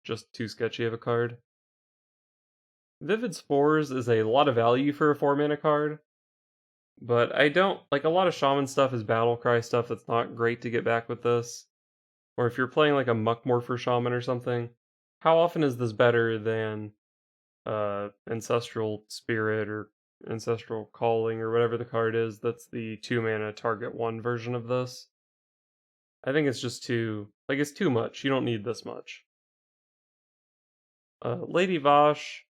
just too sketchy of a card. Vivid Spores is a lot of value for a 4 mana card, but I don't like a lot of Shaman stuff is Battle Cry stuff that's not great to get back with this. Or if you're playing like a Muckmorpher Shaman or something, how often is this better than Ancestral Spirit or Ancestral Calling or whatever the card is that's the 2 mana target 1 version of this? I think it's just it's too much. You don't need this much. Lady Vosh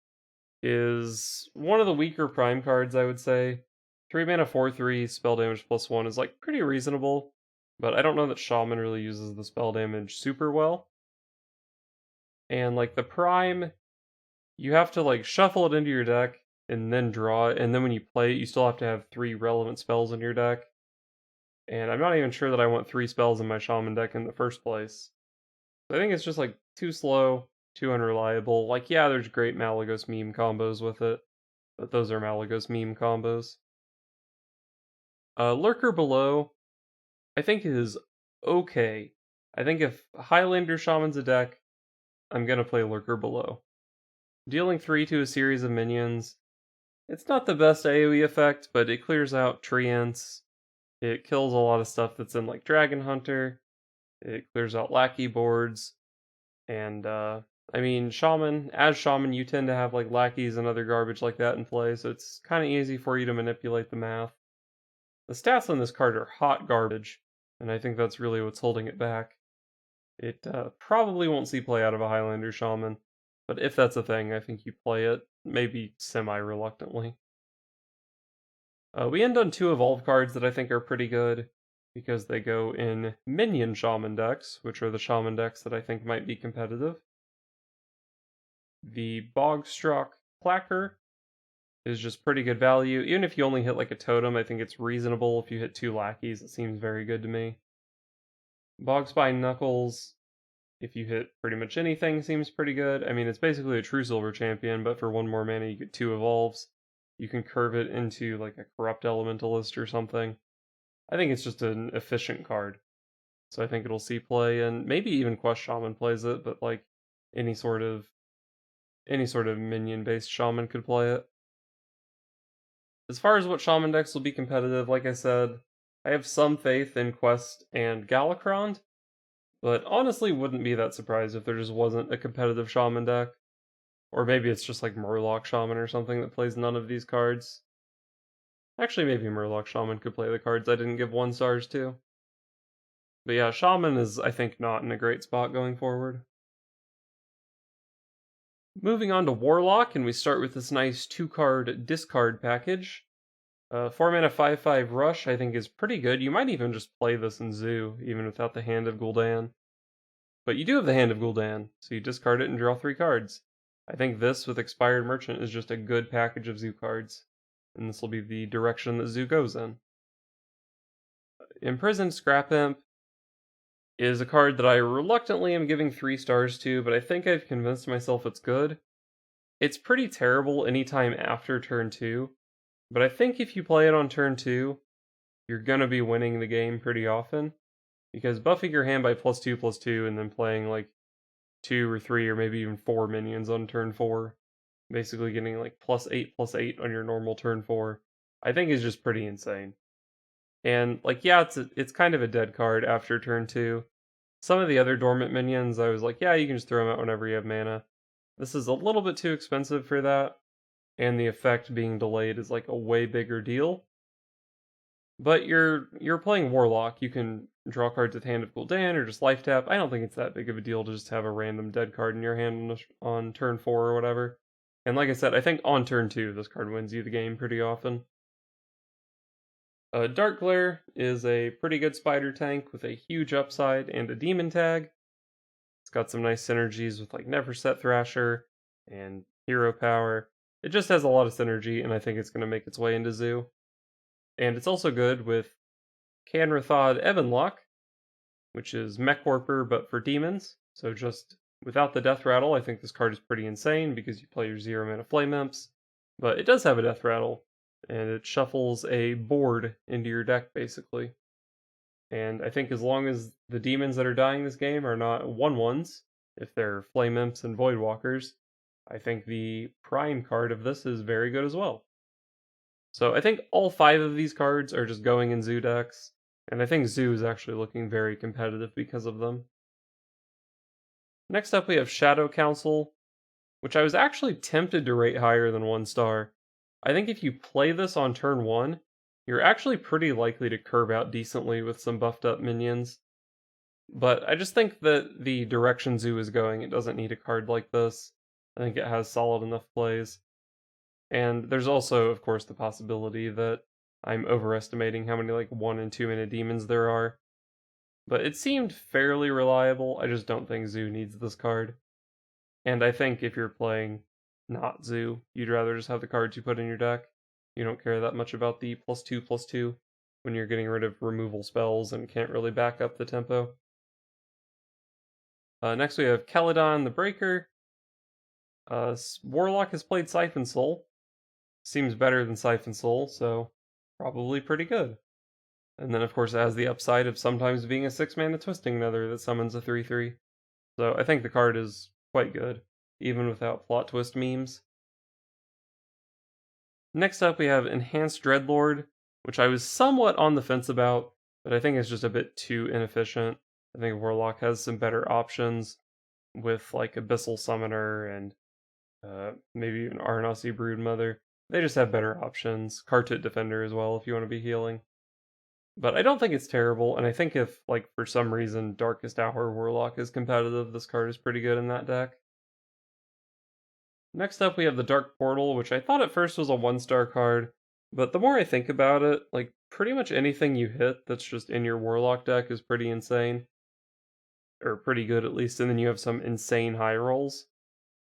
is one of the weaker prime cards, I would say. 3 mana 4/3 spell damage +1 is like pretty reasonable, but I don't know that Shaman really uses the spell damage super well. And like the prime, you have to like shuffle it into your deck and then draw it, and then when you play it, you still have to have 3 relevant spells in your deck. And I'm not even sure that I want 3 spells in my Shaman deck in the first place. So I think it's just like too slow, too unreliable. Like, yeah, there's great Malygos meme combos with it, but those are Malygos meme combos. Lurker Below, I think is okay. I think if Highlander Shaman's a deck, I'm gonna play Lurker Below. Dealing 3 to a series of minions, it's not the best AoE effect, but it clears out treants. It kills a lot of stuff that's in like Dragon Hunter. It clears out lackey boards. And I mean, as Shaman, you tend to have like lackeys and other garbage like that in play, so it's kind of easy for you to manipulate the math. The stats on this card are hot garbage, and I think that's really what's holding it back. It probably won't see play out of a Highlander Shaman, but if that's a thing, I think you play it, maybe semi-reluctantly. We end on 2 Evolve cards that I think are pretty good, because they go in Minion Shaman decks, which are the Shaman decks that I think might be competitive. The Bogstruck Clacker is just pretty good value. Even if you only hit like a totem, I think it's reasonable. If you hit 2 lackeys, it seems very good to me. Bogspine Knuckles, if you hit pretty much anything, seems pretty good. I mean, it's basically a true silver champion, but for 1 more mana, you get 2 evolves. You can curve it into like a corrupt elementalist or something. I think it's just an efficient card. So I think it'll see play, and maybe even Quest Shaman plays it, but like any sort of minion-based Shaman could play it. As far as what Shaman decks will be competitive, like I said, I have some faith in Quest and Galakrond, but honestly wouldn't be that surprised if there just wasn't a competitive Shaman deck. Or maybe it's just like Murloc Shaman or something that plays none of these cards. Actually, maybe Murloc Shaman could play the cards I didn't give 1 stars to. But yeah, Shaman is, I think, not in a great spot going forward. Moving on to Warlock, and we start with this nice 2-card discard package. 4 mana 5/5 Rush, I think, is pretty good. You might even just play this in Zoo, even without the Hand of Gul'dan. But you do have the Hand of Gul'dan, so you discard it and draw 3 cards. I think this, with Expired Merchant, is just a good package of Zoo cards, and this will be the direction that Zoo goes in. Imprisoned Scrap Imp is a card that I reluctantly am giving 3 stars to, but I think I've convinced myself it's good. It's pretty terrible anytime after turn 2, but I think if you play it on turn 2, you're gonna be winning the game pretty often. Because buffing your hand by +2/+2 and then playing like 2 or 3 or maybe even 4 minions on turn 4, basically getting like +8/+8 on your normal turn 4, I think is just pretty insane. And like, yeah, it's kind of a dead card after turn 2. Some of the other dormant minions, I was like, yeah, you can just throw them out whenever you have mana. This is a little bit too expensive for that, and the effect being delayed is like a way bigger deal. But you're playing Warlock. You can draw cards with Hand of Gul'dan or just life tap. I don't think it's that big of a deal to just have a random dead card in your hand on turn 4 or whatever. And like I said, I think on turn 2 this card wins you the game pretty often. Dark Glare is a pretty good spider tank with a huge upside and a demon tag. It's got some nice synergies with like Neverset Thrasher and Hero Power. It just has a lot of synergy, and I think it's going to make its way into Zoo. And it's also good with Canrathod Evanlock, which is Mech Warper but for demons. So just without the Death Rattle, I think this card is pretty insane because you play your 0 mana Flame Imps. But it does have a Death Rattle, and it shuffles a board into your deck basically. And I think as long as the demons that are dying this game are not 1/1s, if they're Flame Imps and Voidwalkers, I think the prime card of this is very good as well. So I think all 5 of these cards are just going in Zoo decks, and I think Zoo is actually looking very competitive because of them. Next up we have Shadow Council, which I was actually tempted to rate higher than 1 star. I think if you play this on turn 1, you're actually pretty likely to curve out decently with some buffed up minions. But I just think that the direction Zoo is going, it doesn't need a card like this. I think it has solid enough plays. And there's also, of course, the possibility that I'm overestimating how many like 1 and 2 mana demons there are. But it seemed fairly reliable. I just don't think Zoo needs this card. And I think if you're playing not Zoo, you'd rather just have the cards you put in your deck. You don't care that much about the +2/+2 when you're getting rid of removal spells and can't really back up the tempo. Next we have Kael'thas the Breaker. Warlock has played Siphon Soul. Seems better than Siphon Soul, so probably pretty good. And then of course it has the upside of sometimes being a 6 mana Twisting Nether that summons a 3/3. So I think the card is quite good, even without plot twist memes. Next up we have Enhanced Dreadlord, which I was somewhat on the fence about, but I think it's just a bit too inefficient. I think Warlock has some better options with like Abyssal Summoner and maybe even Arnasi Broodmother. They just have better options. Kartit Defender as well if you want to be healing. But I don't think it's terrible, and I think if, like, for some reason Darkest Hour Warlock is competitive, this card is pretty good in that deck. Next up we have the Dark Portal, which I thought at first was a 1-star card, but the more I think about it, like, pretty much anything you hit that's just in your Warlock deck is pretty insane. Or pretty good at least, and then you have some insane high rolls.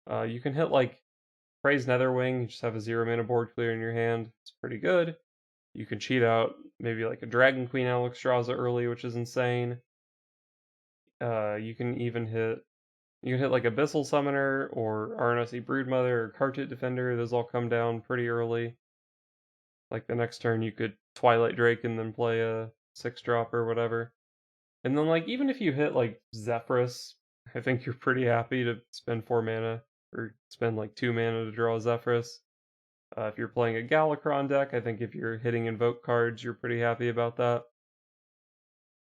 You can hit, like, Praise Netherwing, you just have a 0 mana board clear in your hand, it's pretty good. You can cheat out maybe like a Dragon Queen Alexstrasza early, which is insane. You can even hit like Abyssal Summoner or RNSE Broodmother or Kartit Defender. Those all come down pretty early. Like the next turn you could Twilight Drake and then play a 6-drop or whatever. And then like even if you hit like Zephyrus, I think you're pretty happy to spend 4 mana or spend like 2 mana to draw Zephyrus. If you're playing a Galakron deck, I think if you're hitting Invoke cards, you're pretty happy about that.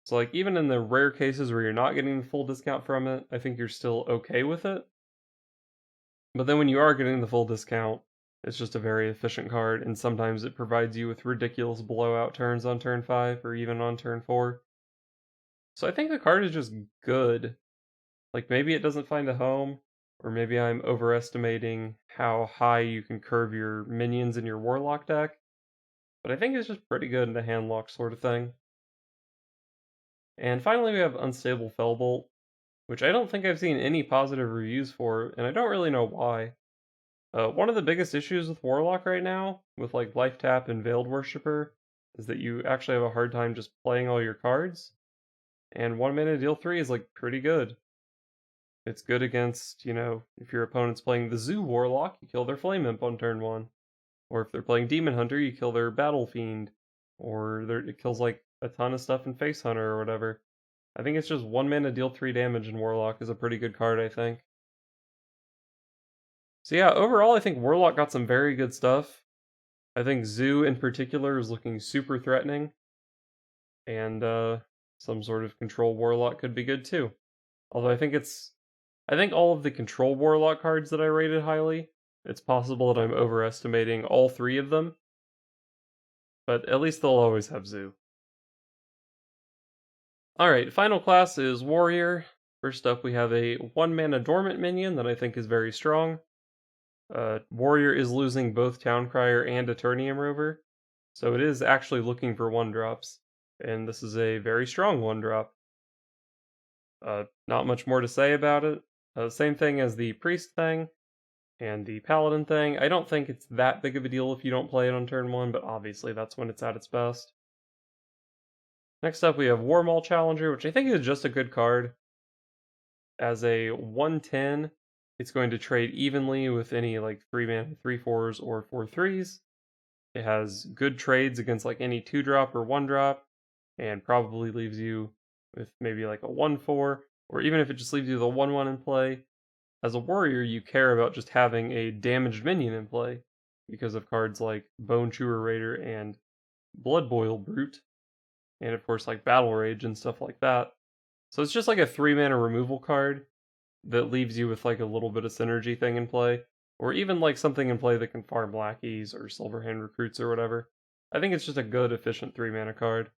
So like even in the rare cases where you're not getting the full discount from it, I think you're still okay with it. But then when you are getting the full discount, it's just a very efficient card, and sometimes it provides you with ridiculous blowout turns on turn 5 or even on turn 4. So I think the card is just good. Like maybe it doesn't find a home, or maybe I'm overestimating how high you can curve your minions in your Warlock deck, but I think it's just pretty good in a handlock sort of thing. And finally we have Unstable Fellbolt, which I don't think I've seen any positive reviews for, and I don't really know why. One of the biggest issues with Warlock right now, with like Life Tap and Veiled Worshipper, is that you actually have a hard time just playing all your cards, and 1 mana deal 3 is like pretty good. It's good against, if your opponent's playing the Zoo Warlock, you kill their Flame Imp on turn 1. Or if they're playing Demon Hunter, you kill their Battle Fiend. Or it kills like a ton of stuff in Face Hunter or whatever. I think it's just 1 mana deal 3 damage in Warlock is a pretty good card, I think. So yeah, overall I think Warlock got some very good stuff. I think Zoo in particular is looking super threatening. And some sort of control Warlock could be good too. Although I think all of the control Warlock cards that I rated highly, it's possible that I'm overestimating all 3 of them. but at least they'll always have Zoo. Alright, final class is Warrior. First up, we have a 1-mana Dormant minion that I think is very strong. Warrior is losing both Towncrier and Eternium Rover, so it is actually looking for 1-drops, and this is a very strong 1-drop. Not much more to say about it. Same thing as the Priest thing and the Paladin thing. I don't think it's that big of a deal if you don't play it on turn 1, but obviously that's when it's at its best. Next up, we have Warmaul Challenger, which I think is just a good card. As a 1/10, it's going to trade evenly with any like 3-mana 3/4s or 4/3s. It has good trades against like any 2-drop or 1-drop, and probably leaves you with maybe like a 1/4, or even if it just leaves you the 1/1 in play. As a warrior, you care about just having a damaged minion in play because of cards like Bone Chewer Raider and Blood Boil Brute, and of course like Battle Rage and stuff like that. So it's just like a 3-mana removal card that leaves you with like a little bit of synergy thing in play, or even like something in play that can farm lackeys or Silverhand recruits or whatever. I think it's just a good, efficient 3-mana card.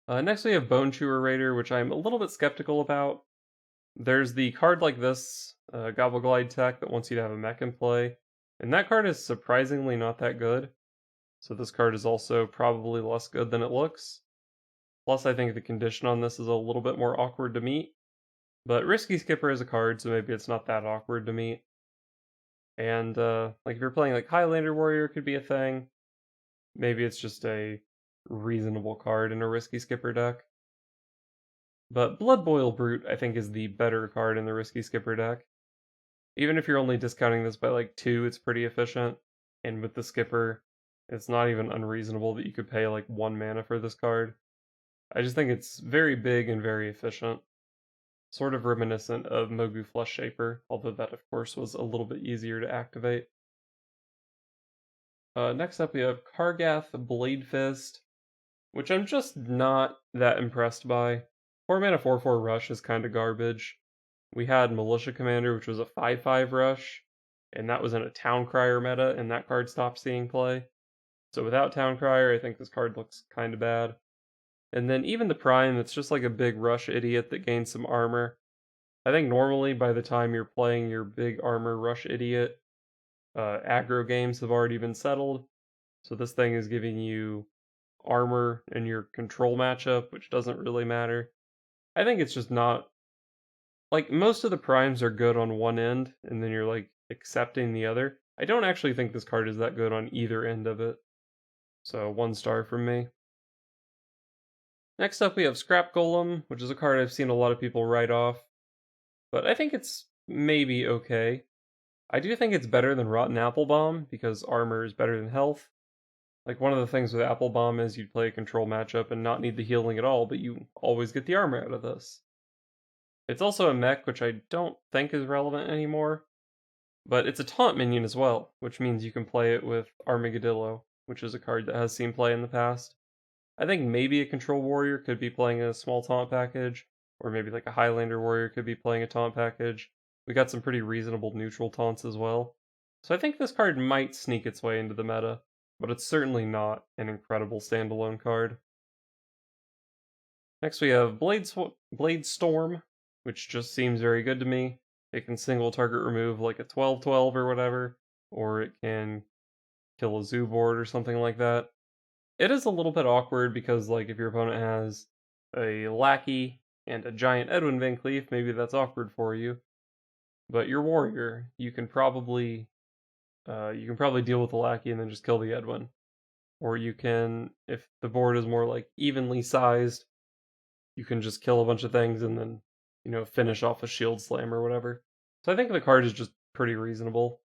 Next we have Bone Chewer Raider, which I'm a little bit skeptical about. There's the card like this, Gobble Glide tech, that wants you to have a mech in play, and that card is surprisingly not that good. So this card is also probably less good than it looks. Plus, I think the condition on this is a little bit more awkward to meet. But Risky Skipper is a card, so maybe it's not that awkward to meet. And, like, if you're playing, like, Highlander Warrior could be a thing. Maybe it's just a reasonable card in a Risky Skipper deck. But Blood Boil Brute, I think, is the better card in the Risky Skipper deck. Even if you're only discounting this by, like, 2, it's pretty efficient. And with the Skipper, it's not even unreasonable that you could pay, like, 1 mana for this card. I just think it's very big and very efficient. Sort of reminiscent of Mogu Flesh Shaper, although that of course was a little bit easier to activate. Next up we have Kargath Blade Fist, which I'm just not that impressed by. 4-mana 4/4 Rush is kinda garbage. We had Militia Commander, which was a 5/5 Rush, and that was in a Towncrier meta, and that card stopped seeing play. So without Towncrier, I think this card looks kinda bad. And then even the Prime, it's just like a big Rush idiot that gains some armor. I think normally by the time you're playing your big armor rush idiot, aggro games have already been settled. So this thing is giving you armor in your control matchup, which doesn't really matter. I think it's just not like most of the primes are good on one end, and then you're like accepting the other. I don't actually think this card is that good on either end of it. So 1 star from me. Next up we have Scrap Golem, which is a card I've seen a lot of people write off, but I think it's maybe okay. I do think it's better than Rotten Apple Bomb, because armor is better than health. Like, one of the things with Apple Bomb is you'd play a control matchup and not need the healing at all, but you always get the armor out of this. It's also a mech, which I don't think is relevant anymore, but it's a taunt minion as well, which means you can play it with Armageddillo, which is a card that has seen play in the past. I think maybe a control warrior could be playing a small taunt package, or maybe like a Highlander warrior could be playing a taunt package. We got some pretty reasonable neutral taunts as well. So I think this card might sneak its way into the meta, but it's certainly not an incredible standalone card. Next we have Blade Storm, which just seems very good to me. It can single target remove like a 12/12 or whatever, or it can kill a zoo board or something like that. It is a little bit awkward because, like, if your opponent has a Lackey and a giant Edwin Van Cleef, maybe that's awkward for you. But your warrior, you can probably deal with the Lackey and then just kill the Edwin. Or you can, if the board is more like evenly sized, you can just kill a bunch of things and then, finish off a Shield Slam or whatever. So I think the card is just pretty reasonable.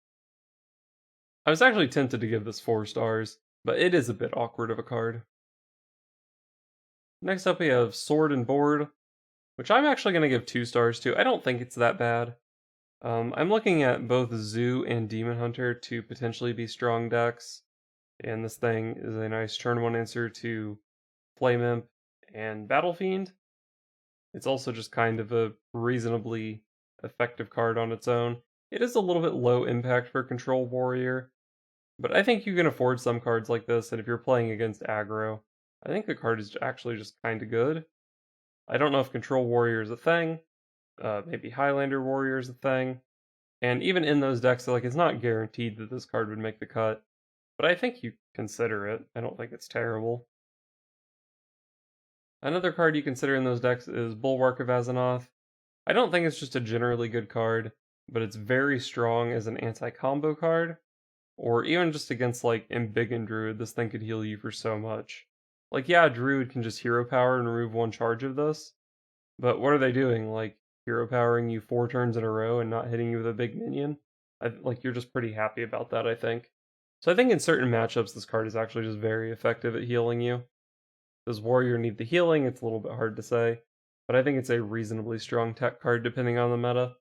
I was actually tempted to give this 4 stars, but it is a bit awkward of a card. Next up we have Sword and Board, which I'm actually going to give 2 stars to. I don't think it's that bad. I'm looking at both Zoo and Demon Hunter to potentially be strong decks, and this thing is a nice turn 1 answer to Flame Imp and Battle Fiend. It's also just kind of a reasonably effective card on its own. It is a little bit low impact for Control Warrior, But I think you can afford some cards like this, and if you're playing against aggro, I think the card is actually just kind of good. I don't know if Control Warrior is a thing, maybe Highlander Warrior is a thing, and even in those decks, like it's not guaranteed that this card would make the cut, but I think you consider it. I don't think it's terrible. Another card you consider in those decks is Bulwark of Azzinoth. I don't think it's just a generally good card, but it's very strong as an anti-combo card, or even just against like Embiggen Druid, this thing could heal you for so much. Like yeah, Druid can just hero power and remove one charge of this, but what are they doing? Like hero powering you 4 turns in a row and not hitting you with a big minion? Like you're just pretty happy about that, I think. So I think in certain matchups this card is actually just very effective at healing you. Does Warrior need the healing? It's a little bit hard to say, but I think it's a reasonably strong tech card depending on the meta.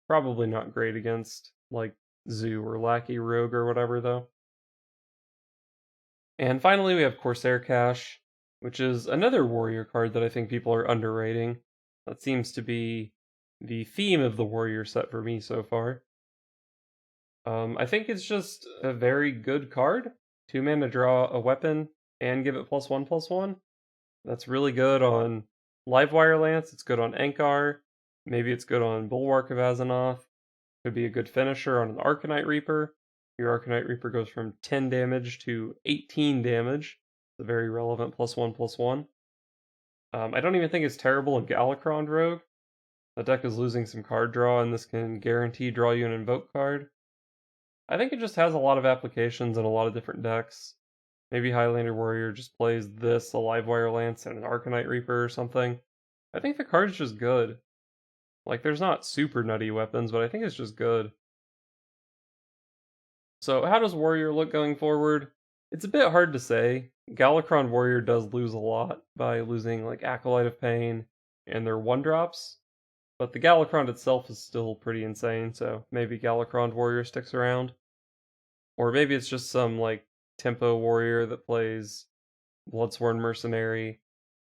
Probably not great against, like, Zoo or Lackey Rogue or whatever, though. And finally, we have Corsair Cache, which is another Warrior card that I think people are underrating. That seems to be the theme of the Warrior set for me so far. I think it's just a very good card. 2 mana draw a weapon and give it +1/+1. That's really good on Livewire Lance, it's good on Ankar, maybe it's good on Bulwark of Azzinoth, could be a good finisher on an Arcanite Reaper. Your Arcanite Reaper goes from 10 damage to 18 damage. It's a very relevant +1/+1. I don't even think it's terrible in Galakron Rogue. The deck is losing some card draw, and this can guarantee draw you an Invoke card. I think it just has a lot of applications in a lot of different decks. Maybe Highlander Warrior just plays this, a Livewire Lance, and an Arcanite Reaper or something. I think the card's just good. Like, there's not super nutty weapons, but I think it's just good. So, how does Warrior look going forward? It's a bit hard to say. Galakron Warrior does lose a lot by losing, like, Acolyte of Pain and their 1-drops. But the Galakron itself is still pretty insane, so maybe Galakron Warrior sticks around. Or maybe it's just some, like, Tempo Warrior that plays Bloodsworn Mercenary.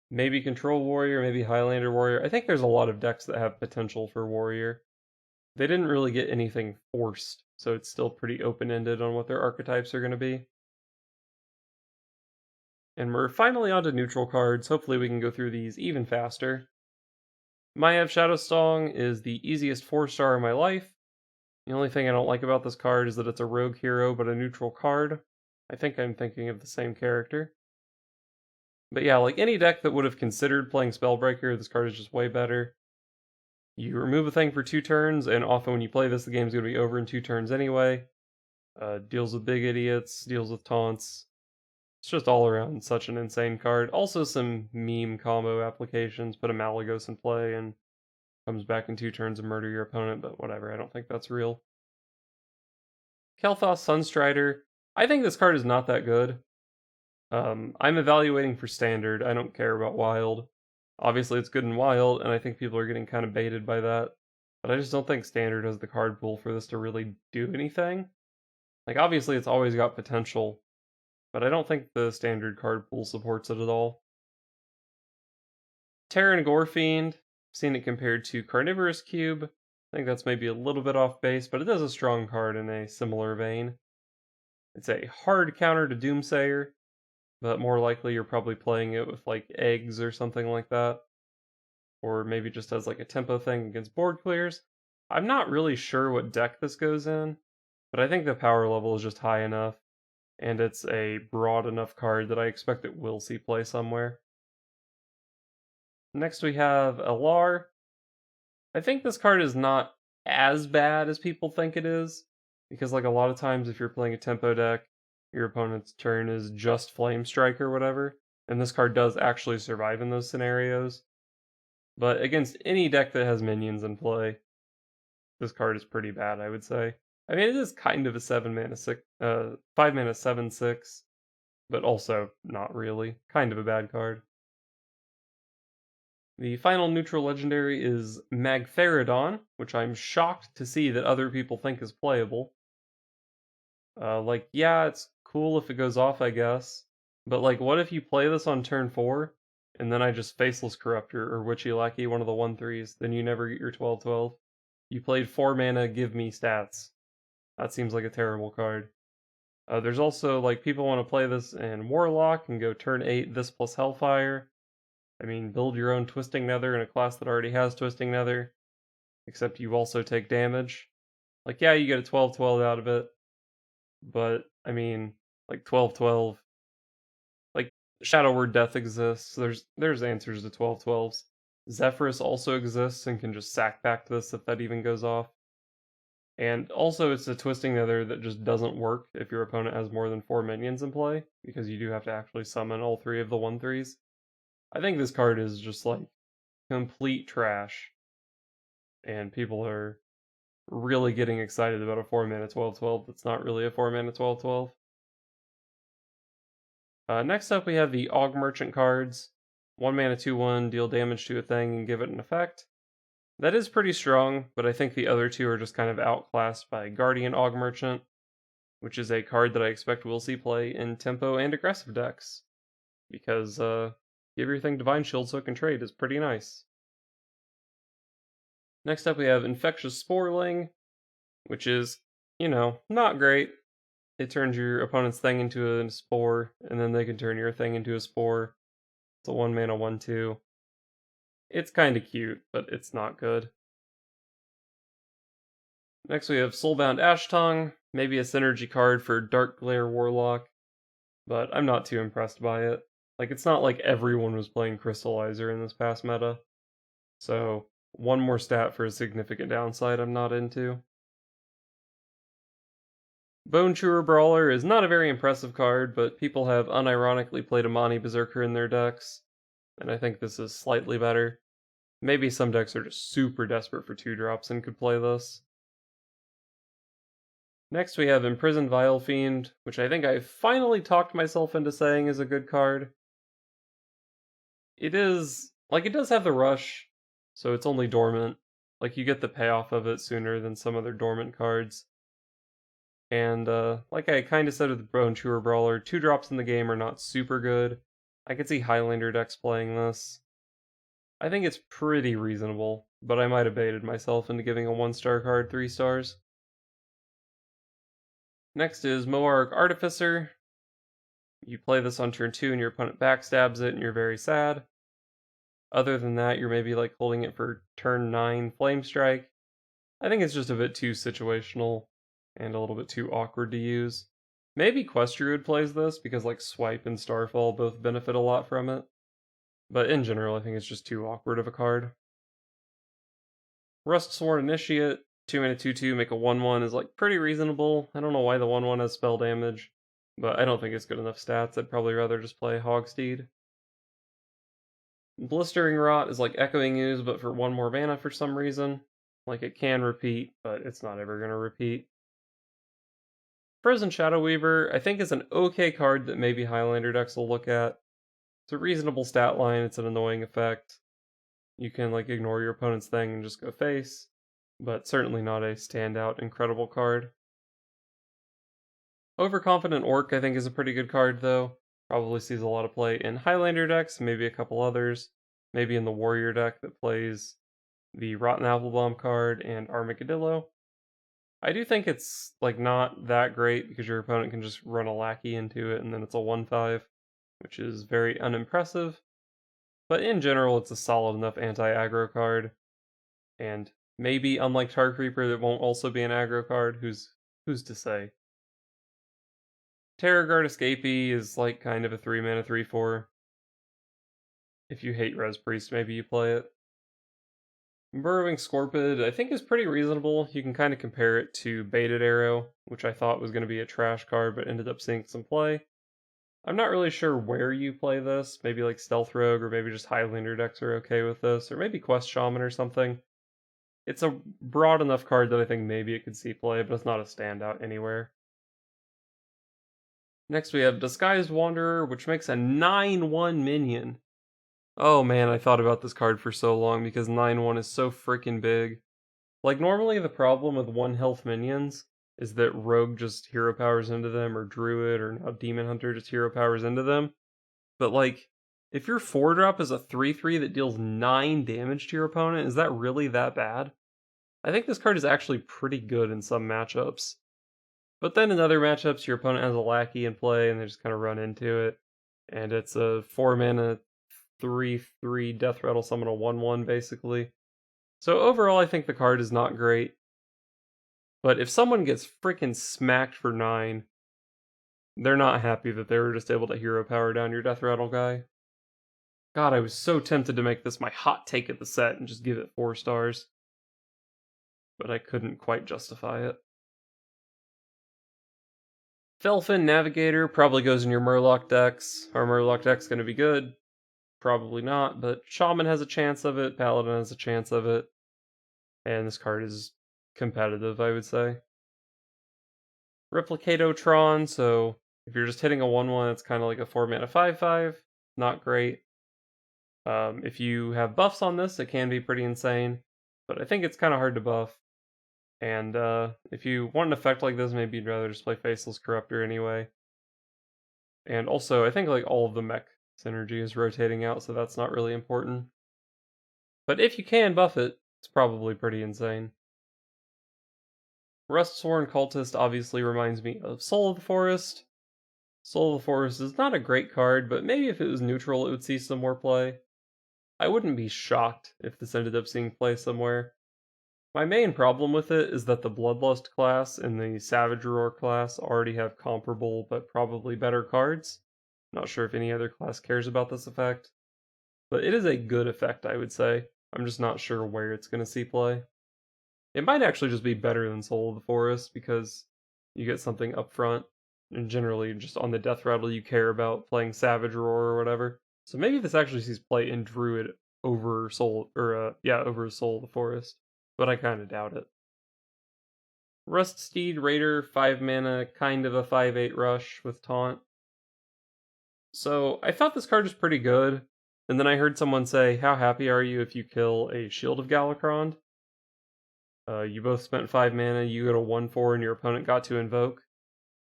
Maybe Control Warrior, maybe Highlander Warrior. I think there's a lot of decks that have potential for Warrior. They didn't really get anything forced, so it's still pretty open-ended on what their archetypes are going to be. And we're finally on to neutral cards. Hopefully we can go through these even faster. Maiev Shadowsong is the easiest 4-star in my life. The only thing I don't like about this card is that it's a rogue hero, but a neutral card. I think I'm thinking of the same character. But yeah, like any deck that would have considered playing Spellbreaker, this card is just way better. You remove a thing for 2 turns, and often when you play this, the game's going to be over in 2 turns anyway. Deals with big idiots, deals with taunts. It's just all around such an insane card. Also some meme combo applications, put a Malagos in play and comes back in 2 turns and murder your opponent, but whatever, I don't think that's real. Kael'thas Sunstrider. I think this card is not that good. I'm evaluating for Standard, I don't care about Wild. Obviously it's good in Wild, and I think people are getting kind of baited by that. But I just don't think Standard has the card pool for this to really do anything. Like, obviously it's always got potential, but I don't think the Standard card pool supports it at all. Terran Gorefiend, seen it compared to Carnivorous Cube. I think that's maybe a little bit off base, but it is a strong card in a similar vein. It's a hard counter to Doomsayer, but more likely you're probably playing it with like eggs or something like that. Or maybe just as like a tempo thing against board clears. I'm not really sure what deck this goes in, but I think the power level is just high enough, and it's a broad enough card that I expect it will see play somewhere. Next we have Alar. I think this card is not as bad as people think it is, because like a lot of times if you're playing a tempo deck, your opponent's turn is just Flame Strike or whatever, and this card does actually survive in those scenarios. But against any deck that has minions in play, this card is pretty bad, I would say. I mean, it is kind of a 5 mana 7/6, but also not really. Kind of a bad card. The final neutral legendary is Magtheridon, which I'm shocked to see that other people think is playable. Like, yeah, it's cool if it goes off, I guess. But, like, what if you play this on turn 4, and then I just Faceless Corruptor or Witchy Lackey, one of the 1/3s, then you never get your 12/12? You played 4 mana, give me stats. That seems like a terrible card. There's also, like, people want to play this in Warlock and go turn 8 this plus Hellfire. I mean, build your own Twisting Nether in a class that already has Twisting Nether, except you also take damage. Like, yeah, you get a 12-12 out of it, but, I mean, like, 12-12, like, Shadow Word Death exists, there's answers to 12-12s. Zephyrus also exists and can just sack back this if that even goes off. And also, it's a Twisting Nether that just doesn't work if your opponent has more than 4 minions in play, because you do have to actually summon all 3 of the 1/3s. I think this card is just, like, complete trash, and people are really getting excited about a 4-mana 12-12 that's not really a 4-mana 12-12. Next up, we have the Aug Merchant cards. 1 mana 2/1, deal damage to a thing and give it an effect. That is pretty strong, but I think the other two are just kind of outclassed by Guardian Aug Merchant, which is a card that I expect we'll see play in tempo and aggressive decks, because give your thing Divine Shield so it can trade is pretty nice. Next up, we have Infectious Sporeling, which is, not great. It turns your opponent's thing into a spore, and then they can turn your thing into a spore. It's a 1 mana 1/2. It's kind of cute, but it's not good. Next we have Soulbound Ashtongue, maybe a synergy card for Dark Glare Warlock, but I'm not too impressed by it. Like, it's not like everyone was playing Crystallizer in this past meta, so one more stat for a significant downside I'm not into. Bone Chewer Brawler is not a very impressive card, but people have unironically played Amani Berserker in their decks, and I think this is slightly better. Maybe some decks are just super desperate for 2-drops and could play this. Next we have Imprisoned Vile Fiend, which I think I finally talked myself into saying is a good card. It is, like, it does have the rush, so it's only dormant. Like, you get the payoff of it sooner than some other dormant cards. And, like I kinda said with the Bone Chewer Brawler, 2-drops in the game are not super good. I could see Highlander decks playing this. I think it's pretty reasonable, but I might have baited myself into giving a 1-star card 3 stars. Next is Moarg Artificer. You play this on turn 2 and your opponent backstabs it and you're very sad. Other than that, you're maybe like holding it for turn 9 Flame Strike. I think it's just a bit too situational and a little bit too awkward to use. Maybe Quest Druid plays this because like Swipe and Starfall both benefit a lot from it. But in general, I think it's just too awkward of a card. Rustsworn Initiate, 2 mana 2/2, make a 1/1 is like pretty reasonable. I don't know why the 1/1 has spell damage, but I don't think it's good enough stats. I'd probably rather just play Hogsteed. Blistering Rot is like Echoing Ooze, but for 1 more mana for some reason. Like, it can repeat, but it's not ever going to repeat. Frozen Shadow Weaver, I think, is an okay card that maybe Highlander decks will look at. It's a reasonable stat line, it's an annoying effect. You can, like, ignore your opponent's thing and just go face, but certainly not a standout incredible card. Overconfident Orc, I think, is a pretty good card, though. Probably sees a lot of play in Highlander decks, maybe a couple others. Maybe in the Warrior deck that plays the Rotten Applebomb card and Armadillo. I do think it's, like, not that great because your opponent can just run a Lackey into it and then it's a 1/5, which is very unimpressive. But in general, it's a solid enough anti-aggro card. And maybe, unlike Tar Creeper, that won't also be an aggro card. Who's to say? Terrorguard Escapee is like kind of a 3 mana 3/4. If you hate Res Priest, maybe you play it. Burrowing Scorpid, I think, is pretty reasonable. You can kind of compare it to Baited Arrow, which I thought was going to be a trash card, but ended up seeing some play. I'm not really sure where you play this. Maybe like Stealth Rogue, or maybe just Highlander decks are okay with this, or maybe Quest Shaman or something. It's a broad enough card that I think maybe it could see play, but it's not a standout anywhere. Next we have Disguised Wanderer, which makes a 9/1 minion. Oh man, I thought about this card for so long because 9/1 is so freaking big. Like, normally the problem with 1 health minions is that Rogue just hero powers into them, or Druid, or now Demon Hunter just hero powers into them. But like, if your 4-drop is a 3/3 that deals 9 damage to your opponent, is that really that bad? I think this card is actually pretty good in some matchups. But then in other matchups, your opponent has a lackey in play, and they just kind of run into it. And it's a 4-mana, 3/3 Death Rattle summon a 1/1, basically. So overall, I think the card is not great. But if someone gets freaking smacked for 9, they're not happy that they were just able to hero power down your Death Rattle guy. God, I was so tempted to make this my hot take of the set and just give it 4 stars. But I couldn't quite justify it. Felfin Navigator probably goes in your Murloc decks. Our Murloc deck's going to be good. Probably not, but Shaman has a chance of it, Paladin has a chance of it. And this card is competitive, I would say. Replicatotron, so if you're just hitting a 1/1, it's kind of like a 4-mana 5/5. Not great. If you have buffs on this, it can be pretty insane, but I think it's kind of hard to buff. And if you want an effect like this, maybe you'd rather just play Faceless Corruptor anyway. And also, I think like all of the mech synergy is rotating out, so that's not really important. But if you can buff it, it's probably pretty insane. Rustsworn Cultist obviously reminds me of Soul of the Forest. Soul of the Forest is not a great card, but maybe if it was neutral, it would see some more play. I wouldn't be shocked if this ended up seeing play somewhere. My main problem with it is that the Bloodlust class and the Savage Roar class already have comparable but probably better cards. Not sure if any other class cares about this effect, but it is a good effect, I would say. I'm just not sure where it's going to see play. It might actually just be better than Soul of the Forest because you get something up front, and generally just on the Death Rattle you care about playing Savage Roar or whatever. So maybe this actually sees play in Druid over Soul, or over Soul of the Forest, but I kind of doubt it. Ruststeed Raider, 5 mana, kind of a 5/8 rush with Taunt. So I thought this card was pretty good, and then I heard someone say, how happy are you if you kill a Shield of Galakron? You both spent 5 mana, you got a 1/4, and your opponent got to invoke.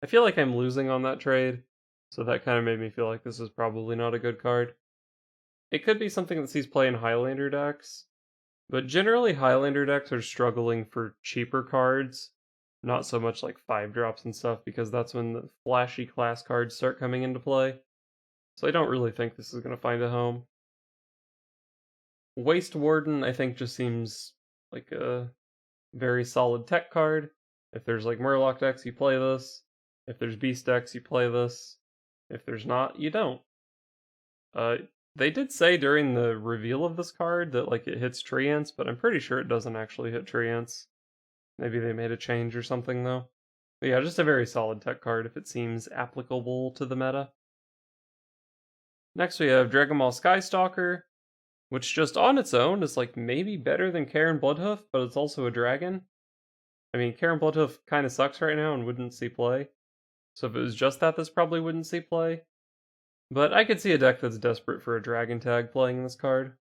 I feel like I'm losing on that trade, so that kind of made me feel like this is probably not a good card. It could be something that sees play in Highlander decks, but generally Highlander decks are struggling for cheaper cards, not so much like 5-drops and stuff, because that's when the flashy class cards start coming into play. So I don't really think this is going to find a home. Waste Warden, I think, just seems like a very solid tech card. If there's like Murloc decks, you play this. If there's Beast decks, you play this. If there's not, you don't. They did say during the reveal of this card that like it hits Treants, but I'm pretty sure it doesn't actually hit Treants. Maybe they made a change or something though. But yeah, just a very solid tech card if it seems applicable to the meta. Next we have Dragonmaw Skystalker, which just on its own is like maybe better than Karen Bloodhoof, but it's also a dragon. I mean, Karen Bloodhoof kind of sucks right now and wouldn't see play. So if it was just that, this probably wouldn't see play. But I could see a deck that's desperate for a dragon tag playing this card.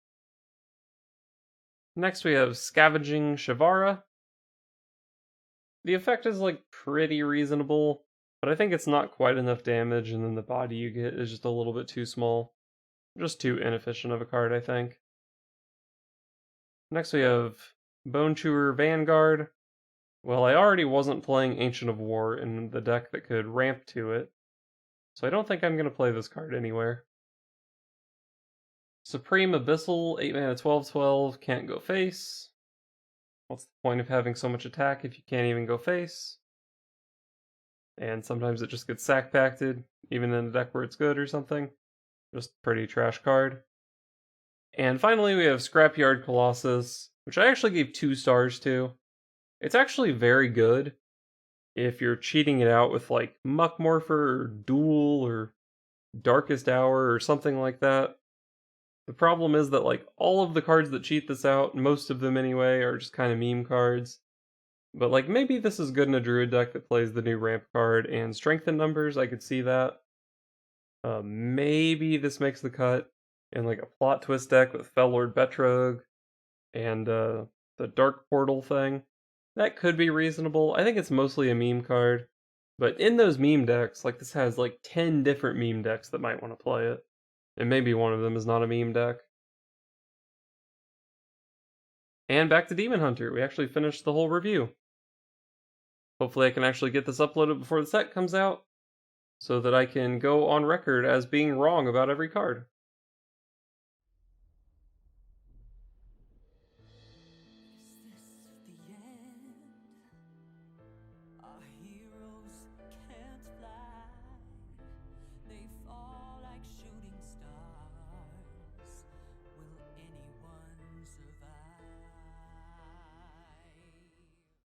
Next we have Scavenging Shivara. The effect is like pretty reasonable, but I think it's not quite enough damage, and then the body you get is just a little bit too small. Just too inefficient of a card, I think. Next we have Bone Chewer Vanguard. Well, I already wasn't playing Ancient of War in the deck that could ramp to it, so I don't think I'm going to play this card anywhere. Supreme Abyssal, 8 mana 12/12, can't go face. What's the point of having so much attack if you can't even go face? And sometimes it just gets sack packed, even in a deck where it's good or something. Just pretty trash card. And finally we have Scrapyard Colossus, which I actually gave 2 stars to. It's actually very good if you're cheating it out with like Muck Morpher or Duel or Darkest Hour or something like that. The problem is that like all of the cards that cheat this out, most of them anyway, are just kind of meme cards. But like maybe this is good in a Druid deck that plays the new ramp card and strengthen numbers, I could see that. Maybe this makes the cut in like a plot twist deck with Fellord Betrog and the Dark Portal thing. That could be reasonable. I think it's mostly a meme card. But in those meme decks, like this has like 10 different meme decks that might want to play it. And maybe one of them is not a meme deck. And back to Demon Hunter. We actually finished the whole review. Hopefully I can actually get this uploaded before the set comes out, so that I can go on record as being wrong about every card.